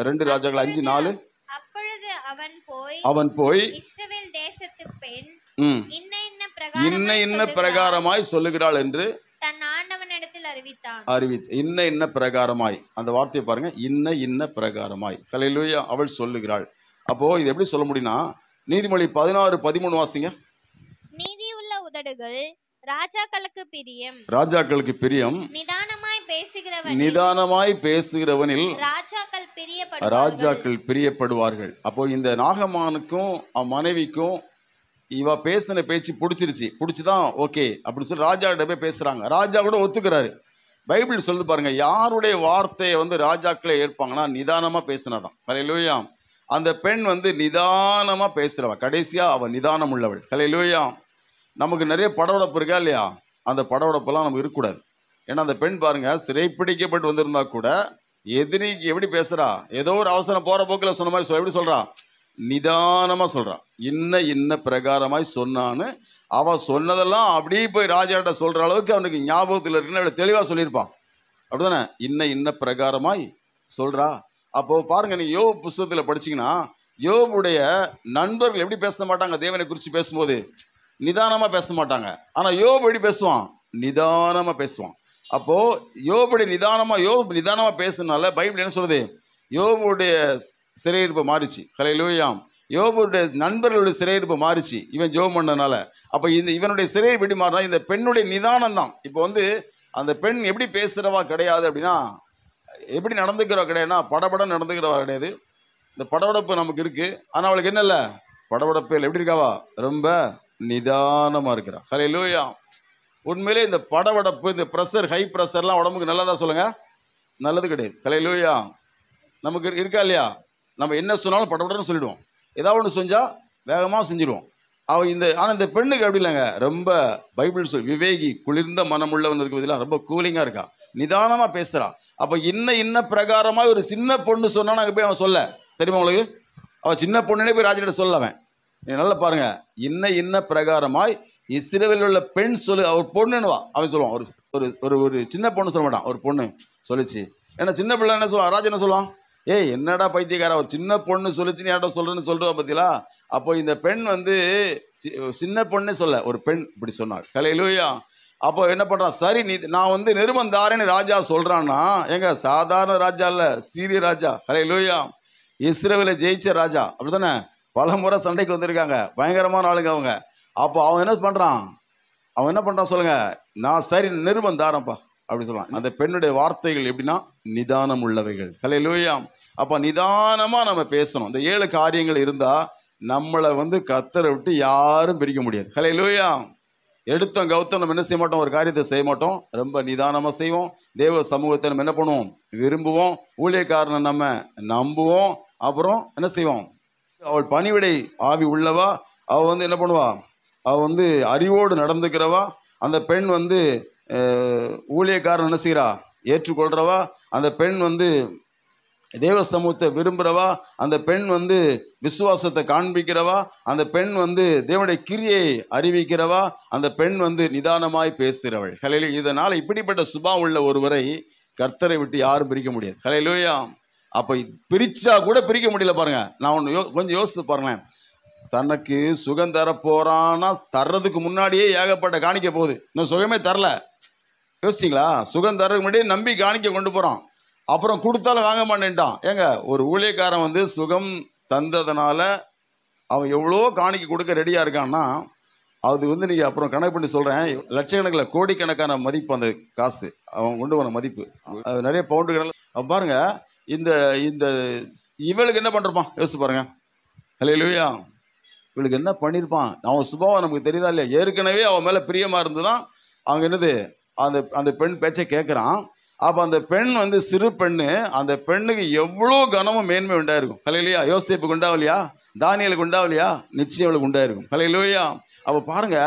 2 ராஜாக்கள் 5:4. அப்பொழுது அவன் போய் இஸ்ரவேல் தேசத்து பெண் இன்ன பிரகாரமாய் சொல்லுகிறாள் என்று தன் ஆண்டவனிடத்தில் அறிவித்தான். இன்ன பிரகாரமாய், அந்த வார்த்தையை பாருங்க, இன்ன பிரகாரமாய். ஹல்லேலூயா. அவள் சொல்லுகிறாள். அப்போ இது எப்படி சொல்ல முடியும்னா, நீதிமொழி 16:13 வாசிங்க. நீதி உள்ள உதடுகள் ராஜாக்களுக்கு பிரியம், நிதானமாய் பேசுகிறவனில் ராஜாக்கள் பிரியப்படுவார்கள். அப்போ இந்த நாகமானுக்கும் மனைவிக்கும் இவ பேசின பேச்சு பிடிச்சிதான் ஓகே அப்படின்னு சொல்லி ராஜா கிட்ட போய் பேசுறாங்க. ராஜா கூட ஒத்துக்கிறாரு. பைபிள் சொல்லுது பாருங்க, யாருடைய வார்த்தையை வந்து ராஜாக்களே ஏற்பாங்கன்னா நிதானமா பேசினாதான். ஹல்லேலூயா. அந்த பெண் வந்து நிதானமா பேசுறவ, கடைசியா அவ நிதானம் உள்ளவள். ஹல்லேலூயா. நமக்கு நிறைய படவடப்பு இருக்கா இல்லையா, அந்த படவடப்பெல்லாம் நமக்கு இருக்கக்கூடாது. ஏன்னா அந்த பெண் பாருங்க, சிறைப்பிடிக்கப்பட்டு வந்திருந்தா கூட எதிரிக்கு எப்படி பேசுறா, ஏதோ ஒரு அவசரம் போற போக்கில் சொன்ன மாதிரி எப்படி சொல்றா, நிதானமா சொல்றான். இன்ன பிரகாரமாய் சொன்னான்னு அவ சொன்னதெல்லாம் அப்படியே போய் ராஜாட்ட சொல்ற அளவுக்கு அவனுக்கு ஞாபகத்தில் இருக்குன்னு தெளிவா சொல்லியிருப்பான். அப்படிதானே, இன்ன பிரகாரமாய் சொல்றா. அப்போ பாருங்க, நீங்க யோபு புஸ்தகத்தில் படிச்சீங்கன்னா யோபுடைய நண்பர்கள் எப்படி பேச மாட்டாங்க, தேவனை குறித்து பேசும்போது நிதானமா பேச மாட்டாங்க. ஆனா யோபு எப்படி பேசுவான், நிதானமா பேசுவான். அப்போ யோபுடைய யோபு நிதானமா பேசுனால பைபிள் என்ன சொல்லுது, யோபுடைய சிறையிருப்பு மாறிச்சு. ஹல்லேலூயா. யோபுடைய நண்பர்களுடைய சிறையிருப்பு மாறிச்சு இவன் ஜெபம் பண்ணனால. அப்போ இவனுடைய சிறையிருப்பு எப்படி மாறினா, இந்த பெண்ணுடைய நிதானம் தான். இப்போ வந்து அந்த பெண் எப்படி பேசுகிறவா கிடையாது அப்படின்னா, எப்படி நடந்துக்கிறவா கிடையாதுன்னா, படபடம் நடந்துக்கிறவா கிடையாது. இந்த படபடப்பு நமக்கு இருக்கு, ஆனால் அவளுக்கு என்ன இல்லை, படபடப்பு எப்படி இருக்காவா, ரொம்ப நிதானமாக இருக்கிறா. ஹல்லேலூயா. உண்மையிலே இந்த படபடப்பு, இந்த ப்ரெஷர், ஹை ப்ரெஷர்லாம் உடம்புக்கு நல்லதா சொல்லுங்க, நல்லது கிடையாது. ஹல்லேலூயா. நமக்கு இருக்கா இல்லையா, நம்ம என்ன சொன்னாலும் படபடன்னு சொல்லிடுவோம், ஏதாவது ஒன்று செஞ்சால் வேகமாக செஞ்சிடுவோம். ஆனால் இந்த பெண்ணுக்கு அப்படி இல்லைங்க, ரொம்ப பைபிள் விவேகி, குளிர்ந்த மனமுள்ளவன் இருக்கிறதுலாம் ரொம்ப கூலிங்காக இருக்கா, நிதானமாக பேசுகிறா. அப்போ இன்ன பிரகாரமாக ஒரு சின்ன பொண்ணு சொன்னா நாங்கள் போய் அவன் சொல்ல தெரியுமா உங்களுக்கு, அவள் சின்ன பொண்ணுனே போய் ராஜாக்கிட்ட சொல்லவன். நல்லா பாருங்க, இன்ன பிரகாரமாய் இஸ்ரவேலில் உள்ள பெண் சொல்லு, அவர் பொண்ணுன்னுவா, அவன் சொல்லுவான். ஒரு ஒரு சின்ன பொண்ணு சொல்ல மாட்டான், ஒரு பொண்ணு சொல்லிச்சு. ஏன்னா சின்ன பிள்ளை என்ன சொல்லுவான், ராஜா என்ன சொல்லுவான், ஏய் என்னடா பைத்தியக்காரா, ஒரு சின்ன பொண்ணு சொல்லிச்சு நீ யார்ட்ட சொல்றா பார்த்தீங்களா. அப்போ இந்த பெண் வந்து சின்ன பொண்ணே சொல்ல, ஒரு பெண் இப்படி சொன்னாள். ஹல்லேலூயா. அப்போ என்ன பண்றான், சரி நான் வந்து நிருபம் தாரேன்னு ராஜா சொல்றான்னா, எங்க சாதாரண ராஜா இல்ல, சீரிய ராஜா. ஹல்லேலூயா. இஸ்ரவேலை ஜெயிச்ச ராஜா, அப்படித்தானே, பல முறை சண்டைக்கு வந்திருக்காங்க, பயங்கரமான ஆளுங்க அவங்க. அப்போ அவன் என்ன பண்றான் சொல்லுங்க, நான் சரி நிருபம் தாரேன்ப்பா அப்படி சொல்லுவான். அந்த பெண்ணுடைய வார்த்தைகள் எப்படின்னா நிதானம் உள்ளவைகள். ஹல்லேலூயா. அப்போ நிதானமாக நம்ம பேசணும். இந்த 7 காரியங்கள் இருந்தால் நம்மளை வந்து கர்த்தரை விட்டு யாரும் பிரிக்க முடியாது. ஹல்லேலூயா. எடுத்தோம் கவுத்தம் நம்ம என்ன செய்ய மாட்டோம், ஒரு காரியத்தை செய்ய மாட்டோம், ரொம்ப நிதானமாக செய்வோம். தேவ சமூகத்தை நம்ம என்ன பண்ணுவோம், விரும்புவோம். ஊழியக்காரனை நம்ம நம்புவோம். அப்புறம் என்ன செய்வோம், அவள் பணிவிடை ஆவி உள்ளவா, அவள் வந்து என்ன பண்ணுவா, அவள் வந்து அறிவோடு நடந்துக்கிறவா. அந்த பெண் வந்து ஊழியக்காரன் என்ன செய்கிறா, ஏற்றுக்கொள்கிறவா. அந்த பெண் வந்து தேவ சமூகத்தை விரும்புகிறவா. அந்த பெண் வந்து விசுவாசத்தை காண்பிக்கிறவா. அந்த பெண் வந்து தேவனுடைய கிரியை அறிவிக்கிறவா. அந்த பெண் வந்து நிதானமாய் பேசுகிறவள். ஹல்லேலூயா. இதனால் இப்படிப்பட்ட சுபாவம் உள்ள ஒருவரை கர்த்தரை விட்டு யாரும் பிரிக்க முடியாது. ஹல்லேலூயா. அப்போ பிரிச்சா கூட பிரிக்க முடியல பாருங்க. நான் ஒன்று கொஞ்சம் யோசித்து பாருங்களேன். தனக்கு சுகம் தர போறான்னா தர்றதுக்கு முன்னாடியே ஏகப்பட்ட காணிக்க போகுது. இன்னும் சுகமே தரல. யோசிச்சிங்களா? சுகம் தர்றதுக்கு முன்னாடியே நம்பி காணிக்க கொண்டு போகிறான். அப்புறம் கொடுத்தாலும் வாங்க மாட்டேன்ட்டான். ஏங்க, ஒரு ஊழியக்காரன் வந்து சுகம் தந்ததுனால அவன் எவ்வளோ காணிக்க கொடுக்க ரெடியாக இருக்கான்னா, அது வந்து நீங்கள் அப்புறம் கணக்கு பண்ணி சொல்கிறேன், லட்சக்கணக்கில் கோடிக்கணக்கான மதிப்பு அந்த காசு அவன் கொண்டு வர மதிப்பு. அது நிறைய பவுண்டு கணக்கில். பாருங்க, இந்த இந்த இவளுக்கு என்ன பண்ணிருப்பான் யோசிச்சு பாருங்க. ஹல்லேலூயா. இவளுக்கு என்ன பண்ணியிருப்பான், அவன் சுபாவம் நமக்கு தெரியுதா இல்லையா? ஏற்கனவே அவன் மேலே பிரியமாக இருந்து தான் அவங்க என்னது அந்த பெண் பேச்சை கேட்குறான். அப்போ அந்த பெண் வந்து சிறு பெண்ணு, அந்த பெண்ணுக்கு எவ்வளோ கனமும் மேன்மை உண்டாயிருக்கும். ஹல்லேலூயா. யோசேப்புக்கு உண்டாவலையா? தானியேலுக்கு உண்டாவலையா? நிச்சயம் அவளுக்கு உண்டாயிருக்கும். ஹல்லேலூயா. அப்போ பாருங்க,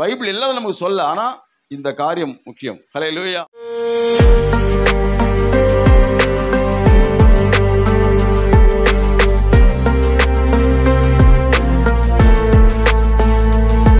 பைபிள் எல்லாரும் நமக்கு சொல்ல, ஆனால் இந்த காரியம் முக்கியம். ஹல்லேலூயா.